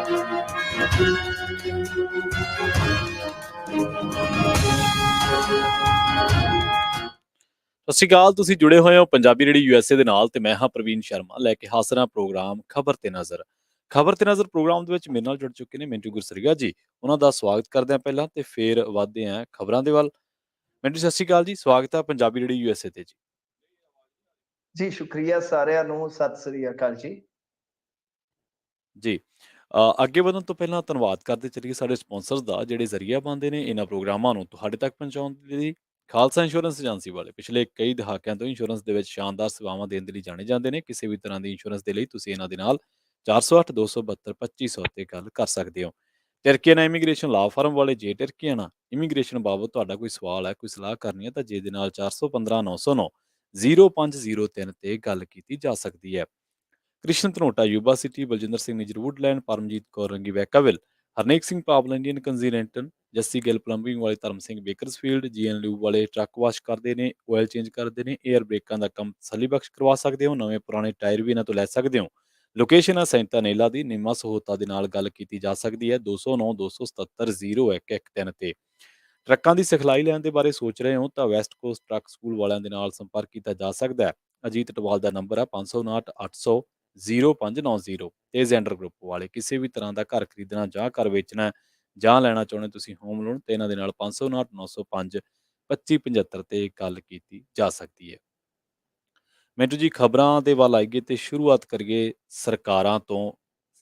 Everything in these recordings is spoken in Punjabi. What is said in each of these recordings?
ਸਤਿ ਸ਼੍ਰੀ ਅਕਾਲ। ਤੁਸੀਂ ਜੁੜੇ ਹੋਏ ਹੋ ਪੰਜਾਬੀ ਰੇਡੀਓ USA ਦੇ ਨਾਲ ਤੇ ਮੈਂ ਹਾਂ ਪ੍ਰਵੀਨ ਸ਼ਰਮਾ ਲੈ ਕੇ ਹਾਜ਼ਰ ਹਾਂ ਪ੍ਰੋਗਰਾਮ ਖਬਰ ਤੇ ਨਜ਼ਰ। ਖਬਰ ਤੇ ਨਜ਼ਰ ਪ੍ਰੋਗਰਾਮ ਦੇ ਵਿੱਚ ਮੇਰੇ ਨਾਲ ਜੁੜ ਚੁੱਕੇ ਨੇ ਮਿੰਟੂ ਗੁਰਸਰੀਆ ਜੀ। ਉਹਨਾਂ ਦਾ ਸਵਾਗਤ ਕਰਦੇ ਹਾਂ ਪਹਿਲਾਂ ਤੇ ਫਿਰ ਵੱਧਦੇ ਹਾਂ ਖਬਰਾਂ ਦੇ ਵੱਲ। ਮਿੰਟੂ ਸਤਿ ਸ਼੍ਰੀ ਅਕਾਲ ਜੀ, ਸਵਾਗਤ ਹੈ ਪੰਜਾਬੀ ਰੇਡੀਓ USA ਤੇ ਜੀ। ਜੀ ਸ਼ੁਕਰੀਆ ਸਾਰਿਆਂ ਨੂੰ, ਸਤਿ ਸ੍ਰੀ ਅਕਾਲ ਜੀ। ਜੀ ਅੱਗੇ ਵਧਣ ਤੋਂ ਪਹਿਲਾਂ ਧੰਨਵਾਦ ਕਰਦੇ ਚੱਲੀਏ ਸਾਡੇ ਸਪਾਂਸਰਸ ਦਾ ਜਿਹੜੇ ਜ਼ਰੀਆ ਬਣਦੇ ਨੇ ਇਹਨਾਂ ਪ੍ਰੋਗਰਾਮਾਂ ਨੂੰ ਤੁਹਾਡੇ ਤੱਕ ਪਹੁੰਚਾਉਣ ਦੇ ਲਈ। ਖਾਲਸਾ ਇੰਸ਼ੋਰੈਂਸ ਏਜੰਸੀ ਵਾਲੇ ਪਿਛਲੇ ਕਈ ਦਹਾਕਿਆਂ ਤੋਂ ਇੰਸ਼ੋਰੈਂਸ ਦੇ ਵਿੱਚ ਸ਼ਾਨਦਾਰ ਸੇਵਾਵਾਂ ਦੇਣ ਦੇ ਲਈ ਜਾਣੇ ਜਾਂਦੇ ਨੇ। ਕਿਸੇ ਵੀ ਤਰ੍ਹਾਂ ਦੀ ਇੰਸ਼ੋਰੈਂਸ ਦੇ ਲਈ ਤੁਸੀਂ ਇਹਨਾਂ ਦੇ ਨਾਲ 408 272 2500 ਤੇ ਗੱਲ ਕਰ ਸਕਦੇ ਹੋ। ਟਰਕੀਆਨਾ ਇਮੀਗ੍ਰੇਸ਼ਨ ਲਾ ਫਰਮ ਵਾਲੇ ਜੇ ਟਰਕੀਆਨਾ ਇਮੀਗ੍ਰੇਸ਼ਨ ਬਾਬਤ ਤੁਹਾਡਾ ਕੋਈ ਸਵਾਲ ਹੈ, ਕੋਈ ਸਲਾਹ ਕਰਨੀ ਹੈ ਤਾਂ ਜੇ ਦੇ ਨਾਲ 415 909 0503 ਤੇ ਗੱਲ ਕੀਤੀ ਜਾ ਸਕਦੀ ਹੈ। Krishan Dhanota Yuba City, Baljinder Singh Nijjar Woodland, Paramjit Kaur Rangi Vacaville, Harnek Singh Pawal Indian ਕੰਜ਼ੀਨੈਂਟਨ, ਜੱਸੀ ਗਿੱਲ ਪਲੰਬਿੰਗ ਵਾਲੇ ਧਰਮ ਸਿੰਘ ਬੇਕਰਸਫੀਲਡ, ਜੀਐਨ ਲਿਊ ਵਾਲੇ ਟਰੱਕ ਵਾਸ਼ ਕਰਦੇ ਨੇ, ਆਇਲ ਚੇਂਜ ਕਰਦੇ ਨੇ, ਏਅਰ ਬ੍ਰੇਕਾਂ ਦਾ ਕੰਮ ਤਸੱਲੀ ਬਖਸ਼ ਕਰਵਾ ਸਕਦੇ ਹੋ, ਨਵੇਂ ਪੁਰਾਣੇ ਟਾਇਰ ਵੀ ਇਹਨਾਂ ਤੋਂ ਲੈ ਸਕਦੇ ਹੋ। ਲੋਕੇਸ਼ਨ ਹੈ ਸੈਂਤਾ ਨੇਲਾ ਦੀ। ਨਿੰਮਾ ਸਹੂਲਤਾਂ ਦੇ ਨਾਲ ਗੱਲ ਕੀਤੀ ਜਾ ਸਕਦੀ ਹੈ 209 277 0113 ਤੇ। ਟਰੱਕਾਂ ਦੀ ਸਿਖਲਾਈ ਲੈਣ ਦੇ ਬਾਰੇ ਸੋਚ ਰਹੇ ਹੋ ਤਾਂ ਵੈਸਟ ਕੋਸਟ ਟਰੱਕ ਸਕੂਲ ਵਾਲਿਆਂ ਦੇ ਨਾਲ ਸੰਪਰਕ ਕੀਤਾ ਜਾ ਸਕਦਾ ਹੈ। ਅਜੀਤ ਟਵਾਲ ਦਾ ਨੰਬਰ ਹੈ 559 800 0590 ਤੇ ਜ਼ੈਂਡਰ ਗਰੁੱਪ ਵਾਲੇ ਕਿਸੇ ਵੀ ਤਰ੍ਹਾਂ ਦਾ ਘਰ ਖਰੀਦਣਾ ਜਾਂ ਘਰ ਵੇਚਣਾ ਜਾਂ ਲੈਣਾ ਚਾਹੁੰਦੇ ਤੁਸੀਂ ਹੋਮ ਲੋਨ ਤੇ ਇਹਨਾਂ ਦੇ ਨਾਲ 559 905 2575 ਤੇ ਗੱਲ ਕੀਤੀ ਜਾ ਸਕਦੀ ਹੈ। ਮੈਨੂੰ ਜੀ ਖਬਰਾਂ ਦੇ ਵੱਲ ਆਈਏ ਤੇ ਸ਼ੁਰੂਆਤ ਕਰੀਏ ਸਰਕਾਰਾਂ ਤੋਂ,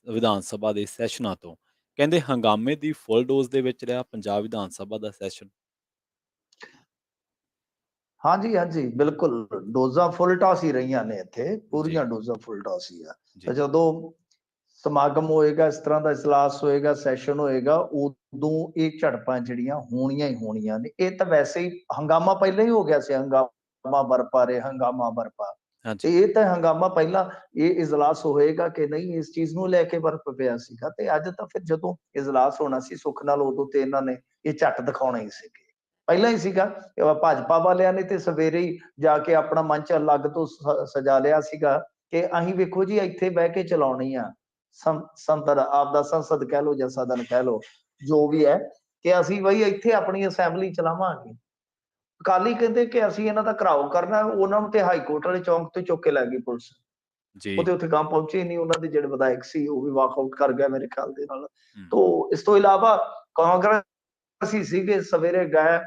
ਵਿਧਾਨ ਸਭਾ ਦੇ ਸੈਸ਼ਨਾਂ ਤੋਂ। ਕਹਿੰਦੇ ਹੰਗਾਮੇ ਦੀ ਫੁੱਲ ਡੋਜ਼ ਦੇ ਵਿੱਚ ਰਿਹਾ ਪੰਜਾਬ ਵਿਧਾਨ ਸਭਾ ਦਾ ਸੈਸ਼ਨ। ਹਾਂਜੀ ਹਾਂਜੀ ਬਿਲਕੁਲ, ਡੋਜ਼ਾਂ ਫੁੱਲ ਟਾਸ ਹੀ ਰਹੀਆਂ ਨੇ ਇੱਥੇ, ਪੂਰੀਆਂ ਡੋਜ਼ਾਂ ਫੁੱਲ ਟਾਸ ਹੀ ਆ। ਤਾਂ ਜਦੋਂ ਸਮਾਗਮ ਹੋਏਗਾ, ਇਸ ਤਰ੍ਹਾਂ ਦਾ ਇਜਲਾਸ ਹੋਏਗਾ, ਸੈਸ਼ਨ ਹੋਏਗਾ, ਉਦੋਂ ਇਹ ਝੜਪਾਂ ਜਿਹੜੀਆਂ ਹੋਣੀਆਂ ਹੀ ਹੋਣੀਆਂ ਨੇ। ਇਹ ਤਾਂ ਵੈਸੇ ਹੀ ਹੰਗਾਮਾ ਪਹਿਲਾਂ ਹੀ ਹੋ ਗਿਆ ਸੀ, ਹੰਗਾਮਾ ਬਰਪਾ ਰਹੇ, ਹੰਗਾਮਾ ਬਰਪਾ। ਤੇ ਇਹ ਤਾਂ ਹੰਗਾਮਾ ਪਹਿਲਾਂ ਇਹ ਇਜਲਾਸ ਹੋਏਗਾ ਕਿ ਨਹੀਂ, ਇਸ ਚੀਜ਼ ਨੂੰ ਲੈ ਕੇ ਬਰਪ ਪਿਆ ਸੀਗਾ। ਤੇ ਅੱਜ ਤਾਂ ਫਿਰ ਜਦੋਂ ਇਜਲਾਸ ਹੋਣਾ ਸੀ ਸੁੱਖ ਨਾਲ, ਉਦੋਂ ਤੇ ਇਹਨਾਂ ਨੇ ਇਹ ਝੱਟ ਦਿਖਾਉਣਾ ਹੀ ਸੀਗੇ, ਪਹਿਲਾਂ ਹੀ ਸੀਗਾ। ਭਾਜਪਾ ਵਾਲਿਆਂ ਨੇ ਤੇ ਸਵੇਰੇ ਹੀ ਜਾ ਕੇ ਆਪਣਾ ਮੰਚ ਅਲੱਗ ਤੋਂ ਸਜਾ ਲਿਆ ਸੀਗਾ ਕਿ ਅਸੀਂ ਵੇਖੋ ਜੀ ਇੱਥੇ ਬਹਿ ਕੇ ਚਲਾਉਣੀ ਆ ਸੰਸਦ, ਆਪਦਾ ਸੰਸਦ ਕਹਿ ਲਓ ਜਾਂ ਸਦਨ ਕਹਿ ਲਓ, ਜੋ ਵੀ ਹੈ, ਕਿ ਅਸੀਂ ਬਈ ਇੱਥੇ ਆਪਣੀ ਅਸੈਂਬਲੀ ਚਲਾਵਾਂਗੇ। ਅਕਾਲੀ ਕਹਿੰਦੇ ਕਿ ਅਸੀਂ ਇਹਨਾਂ ਦਾ ਘਰਾਓ ਕਰਨਾ, ਉਹਨਾਂ ਨੂੰ ਤੇ ਹਾਈ ਕੋਰਟ ਵਾਲੇ ਚੌਂਕ ਤੋਂ ਚੁੱਕ ਕੇ ਲੈ ਗਈ ਪੁਲਿਸ। ਉਹਦੇ ਉੱਥੇ ਕੰਮ ਪਹੁੰਚੇ ਨਹੀਂ, ਉਹਨਾਂ ਦੇ ਜਿਹੜੇ ਵਿਧਾਇਕ ਸੀ ਉਹ ਵੀ ਵਾਕਆਊਟ ਕਰ ਗਿਆ ਮੇਰੇ ਖਿਆਲ ਦੇ ਨਾਲ। ਤੋਂ ਇਸ ਤੋਂ ਇਲਾਵਾ ਕਾਂਗਰਸੀ ਸੀਗੇ, ਸਵੇਰੇ ਗਏ,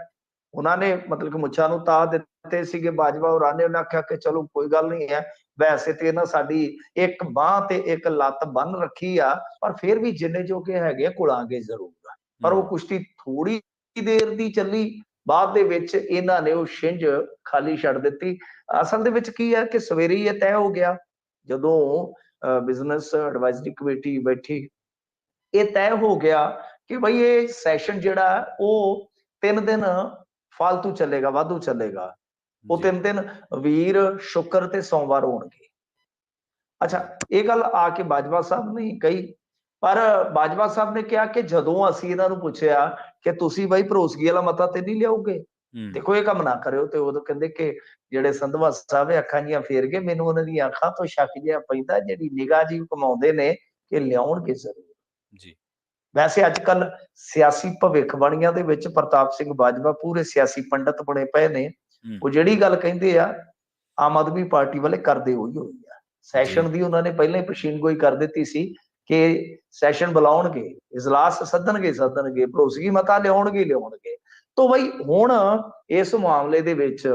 ਉਹਨਾਂ ਨੇ ਮਤਲਬ ਕਿ ਮੁੱਛਾਂ ਨੂੰ ਤਾ ਦਿੱਤੇ ਸੀਗੇ ਬਾਜਵਾ ਹੋਰਾਂ ਨੇ। ਉਹਨਾਂ ਆਖਿਆ ਕਿ ਚਲੋ ਕੋਈ ਗੱਲ ਨਹੀਂ ਹੈ, ਵੈਸੇ ਤੇ ਨਾ ਸਾਡੀ ਇੱਕ ਬਾਂਹ ਤੇ ਇੱਕ ਲੱਤ ਬੰਨ ਰੱਖੀ ਆ, ਪਰ ਫਿਰ ਵੀ ਜਿੰਨੇ ਜੋ ਕਿ ਹੈਗੇ ਕੁਲਾਂਗੇ ਜ਼ਰੂਰ। ਪਰ ਉਹ ਕੁਸ਼ਤੀ ਥੋੜੀ ਦੇਰ ਦੀ ਚੱਲੀ, ਬਾਅਦ ਦੇ ਵਿੱਚ ਇਹਨਾਂ ਨੇ ਉਹ ਛਿੰਝ ਖਾਲੀ ਛੱਡ ਦਿੱਤੀ। ਅਸਲ ਦੇ ਵਿੱਚ ਕੀ ਹੈ ਕਿ ਸਵੇਰੇ ਹੀ ਇਹ ਤੈਅ ਹੋ ਗਿਆ, ਜਦੋਂ ਬਿਜ਼ਨਸ ਐਡਵਾਈਜ਼ਰੀ ਕਮੇਟੀ ਬੈਠੀ, ਇਹ ਤੈਅ ਹੋ ਗਿਆ ਕਿ ਬਈ ਇਹ ਸੈਸ਼ਨ ਜਿਹੜਾ ਉਹ 3 ਦਿਨ ਫਾਲਤੂ ਚੱਲੇਗਾ, ਵਾਧੂ ਚੱਲੇਗਾ। ਉਹ 3 ਦਿਨ ਵੀਰ, ਸ਼ੁੱਕਰ ਤੇ ਸੋਮਵਾਰ ਹੋਣਗੇ। ਅੱਛਾ, ਇਹ ਗੱਲ ਆ ਕੇ ਬਾਜਵਾ ਸਾਹਿਬ ਨੇ ਕਹੀ, ਪਰ ਬਾਜਵਾ ਸਾਹਿਬ ਨੇ ਕਿਹਾ ਕਿ ਜਦੋਂ ਅਸੀਂ ਇਹਨਾਂ ਨੂੰ ਪੁੱਛਿਆ ਕਿ ਤੁਸੀਂ ਬਾਈ ਭਰੋਸਗੀ ਵਾਲਾ ਮਤਾ ਤੇ ਨਹੀਂ ਲਿਆਓਗੇ, ਦੇਖੋ ਇਹ ਕੰਮ ਨਾ ਕਰਿਓ, ਤੇ ਉਦੋਂ ਕਹਿੰਦੇ ਕਿ ਜਿਹੜੇ ਸੰਧਵਾ ਸਾਹਿਬ ਅੱਖਾਂ ਜੀਆਂ ਫੇਰ ਕੇ, ਮੈਨੂੰ ਉਹਨਾਂ ਦੀਆਂ ਅੱਖਾਂ ਤੋਂ ਸ਼ੱਕ ਜਿਹਾ ਪੈਂਦਾ, ਜਿਹੜੀ ਨਿਗਾਹ ਜੀ ਕਮਾਉਂਦੇ ਨੇ ਕਿ ਲਿਆਉਣਗੇ ਜ਼ਰੂਰ ਜੀ। ਵੈਸੇ ਅੱਜ ਕੱਲ ਸਿਆਸੀ ਭਵਿੱਖਬਾਣੀਆਂ ਦੇ ਵਿੱਚ ਪ੍ਰਤਾਪ ਸਿੰਘ ਬਾਜਵਾ ਪੂਰੇ ਸਿਆਸੀ ਪੰਡਤ ਬਣੇ ਪਏ ਨੇ। ਉਹ ਜਿਹੜੀ ਗੱਲ ਕਹਿੰਦੇ ਆ ਆਮ ਆਦਮੀ ਪਾਰਟੀ ਵਾਲੇ ਕਰਦੇ ਉਹੀ ਹੋਈ ਆ। ਸੈਸ਼ਨ ਦੀ ਉਹਨਾਂ ਨੇ ਪਹਿਲਾਂ ਹੀ ਪੇਸ਼ੀਨਗੋਈ ਕਰ ਦਿੱਤੀ ਸੀ ਕਿ ਸੈਸ਼ਨ ਬੁਲਾਉਣਗੇ, ਇਜਲਾਸ ਸੱਦਣਗੇ, ਭਰੋਸਗੀ ਮਤਾ ਲਿਆਉਣਗੇ। ਤੋਂ ਬਈ ਹੁਣ ਇਸ ਮਾਮਲੇ ਦੇ ਵਿੱਚ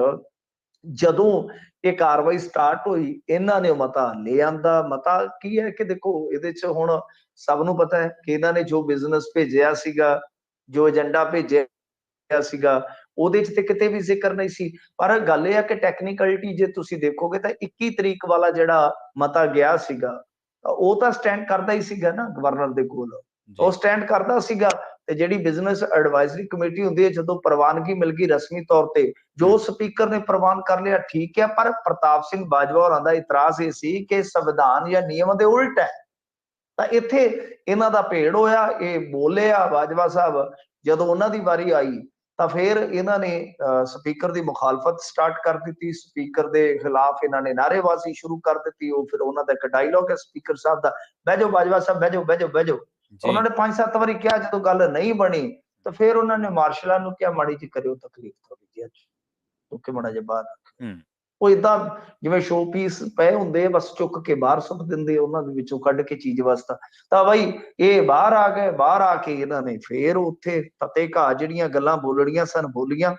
ਜਦੋਂ ਇਹ ਕਾਰਵਾਈ ਸਟਾਰਟ ਹੋਈ, ਇਹਨਾਂ ਨੇ ਮਤਾ ਲੈ ਆਂਦਾ। ਮਤਾ ਕੀ ਹੈ ਕਿ ਦੇਖੋ, ਇਹਦੇ ਚ ਹੁਣ ਸਭ ਨੂੰ ਪਤਾ ਹੈ ਕਿ ਇਹਨਾਂ ਨੇ ਜੋ ਬਿਜ਼ਨਸ ਭੇਜਿਆ ਸੀਗਾ, ਜੋ ਏਜੰਡਾ ਭੇਜਿਆ ਸੀਗਾ, ਉਹਦੇ ਚ ਤੇ ਕਿਤੇ ਵੀ ਜ਼ਿਕਰ ਨਹੀਂ ਸੀ। ਪਰ ਗੱਲ ਇਹ ਹੈ ਕਿ ਟੈਕਨੀਕਲਿਟੀ ਜੇ ਤੁਸੀਂ ਦੇਖੋਗੇ ਤਾਂ 21 ਤਰੀਕ ਵਾਲਾ ਜਿਹੜਾ ਮਤਾ ਗਿਆ ਸੀਗਾ, ਉਹ ਤਾਂ ਸਟੈਂਡ ਕਰਦਾ ਹੀ ਸੀਗਾ ਨਾ ਗਵਰਨਰ ਦੇ ਕੋਲ, ਉਹ ਸਟੈਂਡ ਕਰਦਾ ਸੀਗਾ। ਤੇ ਜਿਹੜੀ ਬਿਜ਼ਨਸ ਐਡਵਾਈਜ਼ਰੀ ਕਮੇਟੀ ਹੁੰਦੀ ਹੈ, ਜਦੋਂ ਪ੍ਰਵਾਨਗੀ ਮਿਲ ਗਈ ਰਸਮੀ ਤੌਰ ਤੇ, ਜੋ ਸਪੀਕਰ ਨੇ ਪ੍ਰਵਾਨ ਕਰ ਲਿਆ, ਠੀਕ ਹੈ। ਪਰ ਪ੍ਰਤਾਪ ਸਿੰਘ ਬਾਜਵਾ ਹੋਰਾਂ ਦਾ ਇਤਰਾਜ਼ ਇਹ ਸੀ ਕਿ ਸੰਵਿਧਾਨ ਜਾਂ ਨਿਯਮ ਦੇ ਉਲਟ ਹੈ। ਤਾਂ ਇੱਥੇ ਇਹਨਾਂ ਦਾ ਭੇੜ ਹੋਇਆ, ਇਹ ਬੋਲਿਆ ਬਾਜਵਾ ਸਾਹਿਬ। ਜਦੋਂ ਉਹਨਾਂ ਦੀ ਵਾਰੀ ਆਈ ਤਾਂ ਫਿਰ ਇਹਨਾਂ ਨੇ ਸਪੀਕਰ ਦੀ ਮੁਖਾਲਫਤ ਸਟਾਰਟ ਕਰ ਦਿੱਤੀ, ਸਪੀਕਰ ਦੇ ਖਿਲਾਫ ਇਹਨਾਂ ਨੇ ਨਾਅਰੇਬਾਜ਼ੀ ਸ਼ੁਰੂ ਕਰ ਦਿੱਤੀ। ਉਹ ਫਿਰ ਉਹਨਾਂ ਦਾ ਇੱਕ ਡਾਇਲੋਗ ਹੈ ਸਪੀਕਰ ਸਾਹਿਬ ਦਾ, ਬਹਿ ਜਾਓ ਬਾਜਵਾ ਸਾਹਿਬ, ਬਹਿ ਜਾਓ, ਬਹਿ ਜਾਓ, ਬਹਿ ਜਾਓ। ਉਹਨਾਂ ਨੇ 5-7 ਵਾਰੀ ਕਿਹਾ, ਜਦੋਂ ਗੱਲ ਨਹੀਂ ਬਣੀ ਤਾਂ ਫਿਰ ਉਹਨਾਂ ਨੇ ਮਾਰਸ਼ਲਾਂ ਨੂੰ ਕਿਹਾ ਮਾੜੀ ਜੀ ਕਰਿਓ ਤਕਲੀਫ ਥੋੜੀ ਜਿਹੀ, ਚੁੱਕ ਕੇ ਮਾੜਾ ਜਿਹਾ ਬਾਹਰ। ਉਹ ਏਦਾਂ ਜਿਵੇਂ ਸ਼ੋ ਪੀਸ ਪਏ ਹੁੰਦੇ ਆ, ਬਸ ਚੁੱਕ ਕੇ ਬਾਹਰ ਸੁੱਟ ਦਿੰਦੇ ਉਹਨਾਂ ਦੇ ਵਿੱਚੋਂ ਕੱਢ ਕੇ ਚੀਜ਼ ਵਾਸਤਾ। ਤਾਂ ਬਈ ਇਹ ਬਾਹਰ ਆ ਗਏ, ਬਾਹਰ ਆ ਕੇ ਇਹਨਾਂ ਨੇ ਫੇਰ ਉੱਥੇ ਤਤੇ ਘਾਹ ਜਿਹੜੀਆਂ ਗੱਲਾਂ ਬੋਲਣੀਆਂ ਸਨ ਬੋਲੀਆਂ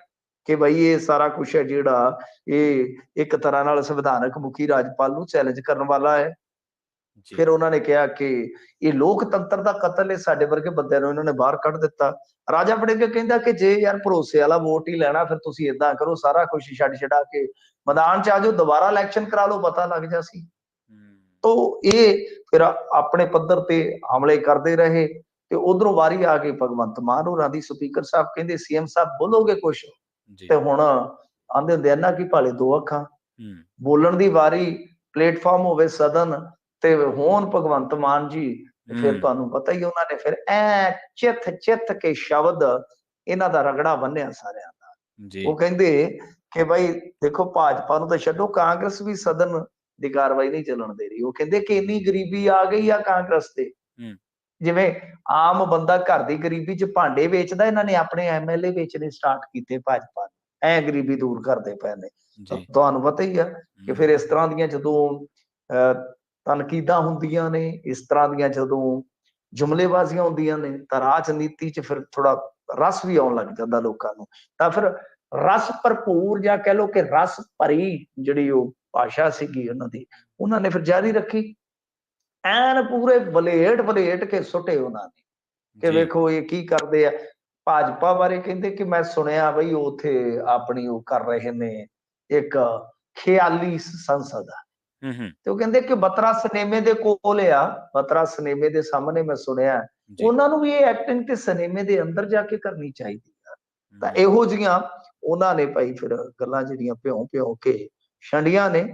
ਕਿ ਬਈ ਇਹ ਸਾਰਾ ਕੁਛ ਹੈ ਜਿਹੜਾ ਇਹ ਇੱਕ ਤਰ੍ਹਾਂ ਨਾਲ ਸੰਵਿਧਾਨਕ ਮੁਖੀ ਰਾਜਪਾਲ ਨੂੰ ਚੈਲੰਜ ਕਰਨ ਵਾਲਾ ਹੈ। ਫਿਰ ਉਹਨਾਂ ਨੇ ਕਿਹਾ ਕਿ ਇਹ ਲੋਕਤੰਤਰ ਦਾ ਕਤਲ ਹੈ, ਸਾਡੇ ਵਰਗੇ ਬੰਦਿਆਂ ਨੂੰ ਇਹਨਾਂ ਨੇ ਬਾਹਰ ਕੱਢ ਦਿੱਤਾ। ਰਾਜਾ ਵੜਿੰਗ ਕਹਿੰਦਾ ਕਿ ਜੇ ਯਾਰ ਭਰੋਸੇ ਵਾਲਾ ਵੋਟ ਹੀ ਲੈਣਾ, ਫਿਰ ਤੁਸੀਂ ਏਦਾਂ ਕਰੋ, ਸਾਰਾ ਕੁਛ ਛੱਡ ਛਡਾ ਕੇ ਮੈਦਾਨ ਚ ਆ ਜਾਓ, ਦੁਬਾਰਾ ਇਲੈਕਸ਼ਨ ਕਰਾ ਲਓ, ਪਤਾ ਲੱਗ ਜਾ ਸੀ। ਤੋ ਇਹ ਫਿਰ ਆਪਣੇ ਪੱਧਰ ਤੇ ਹਮਲੇ ਕਰਦੇ ਰਹੇ ਤੇ ਉਧਰੋਂ ਵਾਰੀ ਆ ਗਈ ਭਗਵੰਤ ਮਾਨ ਹੋਰਾਂ ਦੀ। ਸਪੀਕਰ ਸਾਹਿਬ ਕਹਿੰਦੇ ਸੀਐਮ ਸਾਹਿਬ ਬੋਲੋਗੇ ਕੁਛ, ਤੇ ਹੁਣ ਆਂਦੇ ਹੁੰਦੇ ਆ ਨਾ ਕਿ ਭਾਲੇ ਦੋ ਅੱਖਾਂ, ਬੋਲਣ ਦੀ ਵਾਰੀ ਪਲੇਟਫਾਰਮ ਹੋਵੇ ਸਦਨ ਤੇ ਹੋਣ ਭਗਵੰਤ ਮਾਨ ਜੀ, ਫਿਰ ਤੁਹਾਨੂੰ ਪਤਾ ਹੀ ਉਹਨਾਂ ਨੇ ਫਿਰ ਚਿੱਥ ਕੇ ਸ਼ਬਦ ਇਹਨਾਂ ਦਾ ਰਗੜਾ ਬੰਨਿਆ ਸਾਰਿਆਂ ਦਾ। ਉਹ ਕਹਿੰਦੇ ਕਿ ਬਈ ਦੇਖੋ ਭਾਜਪਾ ਨੂੰ ਤਾਂ ਛੱਡੋ, ਕਾਂਗਰਸ ਵੀ ਸਦਨ ਦੀ ਕਾਰਵਾਈ ਨਹੀਂ ਚੱਲਣ ਦੇ ਰਹੀ। ਉਹ ਕਹਿੰਦੇ ਕਿ ਇੰਨੀ ਗਰੀਬੀ ਆ ਗਈ ਆ ਕਾਂਗਰਸ ਤੇ, ਜਿਵੇਂ ਆਮ ਬੰਦਾ ਘਰ ਦੀ ਗਰੀਬੀ ਚ ਭਾਂਡੇ ਵੇਚਦਾ, ਇਹਨਾਂ ਨੇ ਆਪਣੇ ਐਮਐਲਏ ਵੇਚਣੇ ਸਟਾਰਟ ਕੀਤੇ ਭਾਜਪਾ ਨੇ, ਐ ਗਰੀਬੀ ਦੂਰ ਕਰਦੇ ਪਏ ਨੇ। ਤੁਹਾਨੂੰ ਪਤਾ ਹੀ ਆ ਕਿ ਫਿਰ ਇਸ ਤਰ੍ਹਾਂ ਦੀਆਂ ਜਦੋਂ ਤਨਕੀਦਾਂ ਹੁੰਦੀਆਂ ਨੇ, ਇਸ ਤਰ੍ਹਾਂ ਦੀਆਂ ਜਦੋਂ ਜੁਮਲੇਬਾਜ਼ੀਆਂ ਹੁੰਦੀਆਂ ਨੇ, ਤਾਂ ਰਾਜਨੀਤੀ ਚ ਫਿਰ ਥੋੜਾ ਰਸ ਵੀ ਆਉਣ ਲੱਗ ਜਾਂਦਾ ਲੋਕਾਂ ਨੂੰ। ਤਾਂ ਫਿਰ ਰਸ ਭਰਪੂਰ ਜਾਂ ਕਹਿ ਲਓ ਕਿ ਰਸ ਭਰੀ ਜਿਹੜੀ ਉਹ ਭਾਸ਼ਾ ਸੀਗੀ ਉਹਨਾਂ ਦੀ, ਉਹਨਾਂ ਨੇ ਫਿਰ ਜਾਰੀ ਰੱਖੀ। ਐਨ ਪੂਰੇ ਵਲੇਟ ਕੇ ਸੁੱਟੇ ਉਹਨਾਂ ਨੇ ਕਿ ਵੇਖੋ ਇਹ ਕੀ ਕਰਦੇ ਆ। ਭਾਜਪਾ ਬਾਰੇ ਕਹਿੰਦੇ ਕਿ ਮੈਂ ਸੁਣਿਆ ਬਈ ਉੱਥੇ ਆਪਣੀ ਉਹ ਕਰ ਰਹੇ ਨੇ ਇੱਕ ਖਿਆਲੀ ਸੰਸਦ ਆ, ਤੇ ਉਹ ਕਹਿੰਦੇ ਕਿ ਬਤਰਾ ਸਿਨੇਮੇ ਦੇ ਕੋਲ ਆ, ਬਤਰਾ ਸਿਨੇਮੇ ਦੇ ਸਾਹਮਣੇ ਮੈਂ ਸੁਣਿਆ ਉਹਨਾਂ ਨੂੰ ਵੀ ਇਹ ਐਕਟਿੰਗ ਤੇ ਸਿਨੇਮੇ ਦੇ ਅੰਦਰ ਜਾ ਕੇ ਕਰਨੀ ਚਾਹੀਦੀ ਆ। ਤਾਂ ਇਹੋ ਜਿਹੀਆਂ ਉਹਨਾਂ ਨੇ ਭਾਈ ਫਿਰ ਗੱਲਾਂ ਜਿਹੜੀਆਂ ਭਿਉਂ ਕੇ ਛੰਡੀਆਂ ਨੇ।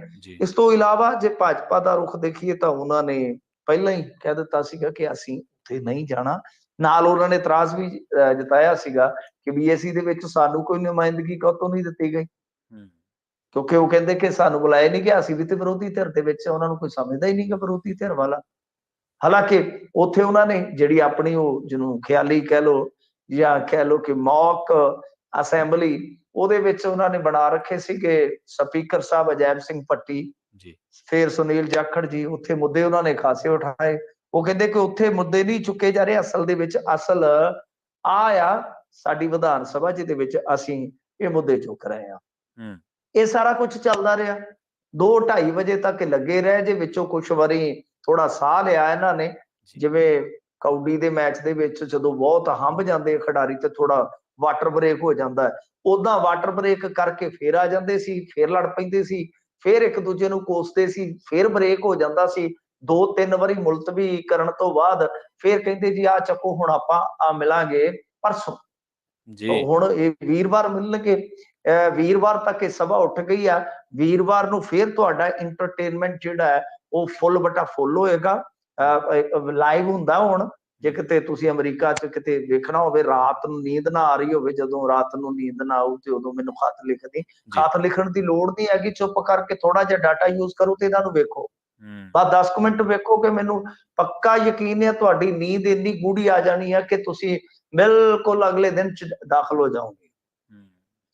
ਇਸ ਤੋਂ ਇਲਾਵਾ ਜੇ ਭਾਜਪਾ ਦਾ ਰੁਖ ਦੇਖੀਏ ਤਾਂ ਉਹਨਾਂ ਨੇ ਪਹਿਲਾਂ ਹੀ ਕਹਿ ਦਿੱਤਾ ਸੀਗਾ ਕਿ ਅਸੀਂ ਉੱਥੇ ਨਹੀਂ ਜਾਣਾ। ਨਾਲ ਉਹਨਾਂ ਨੇ ਇਤਰਾਜ਼ ਵੀ ਜਤਾਇਆ ਸੀਗਾ ਕਿ ਬੀਏਸੀ ਦੇ ਵਿੱਚ ਸਾਨੂੰ ਕੋਈ ਨੁਮਾਇੰਦਗੀ ਕਾਹਤੋਂ ਨਹੀਂ ਦਿੱਤੀ ਗਈ, ਕਿਉਂਕਿ ਉਹ ਕਹਿੰਦੇ ਕਿ ਸਾਨੂੰ ਬੁਲਾਇਆ ਨਹੀਂ ਗਿਆ, ਅਸੀਂ ਵੀ ਤੇ ਵਿਰੋਧੀ ਧਿਰ ਦੇ ਵਿੱਚ, ਉਹਨਾਂ ਨੂੰ ਕੋਈ ਸਮਝਦਾ ਹੀ ਨਹੀਂਗਾ ਵਿਰੋਧੀ ਧਿਰ ਵਾਲਾ। ਹਾਲਾਂਕਿ ਉੱਥੇ ਉਹਨਾਂ ਨੇ ਜਿਹੜੀ ਆਪਣੀ ਉਹ ਜਿਹਨੂੰ ਖਿਆਲੀ ਕਹਿ ਲਓ ਜਾਂ ਕਹਿ ਲਓ ਕਿ ਮੌਕ ਅਸੈਂਬਲੀ, ਉਹਦੇ ਵਿੱਚ ਉਹਨਾਂ ਨੇ ਬਣਾ ਰੱਖੇ ਸੀਗੇ ਸਪੀਕਰ ਸਾਹਿਬ ਅਜੈਬ ਸਿੰਘ ਭੱਟੀ, ਫਿਰ ਸੁਨੀਲ ਜਾਖੜ ਜੀ। ਉੱਥੇ ਮੁੱਦੇ ਉਹਨਾਂ ਨੇ ਖਾਸੇ ਉਠਾਏ। ਉਹ ਕਹਿੰਦੇ ਕਿ ਉੱਥੇ ਮੁੱਦੇ ਨਹੀਂ ਚੁੱਕੇ ਜਾ ਰਹੇ, ਅਸਲ ਦੇ ਵਿੱਚ ਅਸਲ ਆ ਸਾਡੀ ਵਿਧਾਨ ਸਭਾ ਜਿਹਦੇ ਵਿੱਚ ਅਸੀਂ ਇਹ ਮੁੱਦੇ ਚੁੱਕ ਰਹੇ ਹਾਂ। ਇਹ ਸਾਰਾ ਕੁਝ ਚੱਲਦਾ ਰਿਹਾ 2-2:30 ਵਜੇ ਤੱਕ ਲੱਗੇ ਰਹੇ ਜੇ। ਵਿੱਚੋਂ ਕੁਛ ਵਾਰੀ ਥੋੜਾ ਸਾਹ ਲਿਆ ਇਹਨਾਂ ਨੇ, ਜਿਵੇਂ ਕਬੱਡੀ ਦੇ ਮੈਚ ਦੇ ਵਿੱਚ ਜਦੋਂ ਬਹੁਤ ਹੰਭ ਜਾਂਦੇ ਖਿਡਾਰੀ ਤੇ ਥੋੜਾ ਵਾਟਰ ਬ੍ਰੇਕ ਹੋ ਜਾਂਦਾ, ਉਦਾਂ ਵਾਟਰ ਬ੍ਰੇਕ ਕਰਕੇ ਫੇਰ ਆ ਜਾਂਦੇ ਸੀ, ਫੇਰ ਲੜ ਪੈਂਦੇ ਸੀ, ਫੇਰ ਇੱਕ ਦੂਜੇ ਨੂੰ ਕੋਸਦੇ ਸੀ, ਫੇਰ ਬ੍ਰੇਕ ਹੋ ਜਾਂਦਾ ਸੀ। 2-3 ਵਾਰੀ ਮੁਲਤਵੀ ਕਰਨ ਤੋਂ ਬਾਅਦ ਫੇਰ ਕਹਿੰਦੇ ਜੀ ਆ ਚੱਕੋ ਹੁਣ ਆਪਾਂ ਆ ਮਿਲਾਂਗੇ ਪਰਸੋਂ। ਹੁਣ ਇਹ ਵੀਰਵਾਰ ਮਿਲਣਗੇ, ਵੀਰਵਾਰ ਤੱਕ ਇਹ ਸਭਾ ਉੱਠ ਗਈ ਆ। ਵੀਰਵਾਰ ਨੂੰ ਫੇਰ ਤੁਹਾਡਾ ਇੰਟਰਟੇਨਮੈਂਟ ਜਿਹੜਾ ਹੈ ਉਹ ਫੁੱਲ ਬਟਾ ਫੁੱਲ ਹੋਏਗਾ, ਲਾਈਵ ਹੁੰਦਾ। ਹੁਣ ਜੇ ਕਿਤੇ ਤੁਸੀਂ ਅਮਰੀਕਾ ਚ ਕਿਤੇ ਵੇਖਣਾ ਹੋਵੇ, ਰਾਤ ਨੂੰ ਨੀਂਦ ਨਾ ਆ ਰਹੀ ਹੋਵੇ, ਜਦੋਂ ਰਾਤ ਨੂੰ ਨੀਂਦ ਨਾ ਆਊ ਤੇ ਉਦੋਂ ਮੈਨੂੰ ਖਤ ਲਿਖ ਦੇ। ਖਤ ਲਿਖਣ ਦੀ ਲੋੜ ਨਹੀਂ ਹੈਗੀ, ਚੁੱਪ ਕਰਕੇ ਥੋੜਾ ਜਿਹਾ ਡਾਟਾ ਯੂਜ਼ ਕਰੋ ਤੇ ਇਹਨਾਂ ਨੂੰ ਵੇਖੋ, ਬਸ 10 ਮਿੰਟ ਵੇਖੋ ਕਿ ਮੈਨੂੰ ਪੱਕਾ ਯਕੀਨ ਹੈ ਤੁਹਾਡੀ ਨੀਂਦ ਇੰਨੀ ਗੂੜੀ ਆ ਜਾਣੀ ਹੈ ਕਿ ਤੁਸੀਂ ਬਿਲਕੁਲ ਅਗਲੇ ਦਿਨ ਚ ਦਾਖਲ ਹੋ ਜਾਓਗੇ।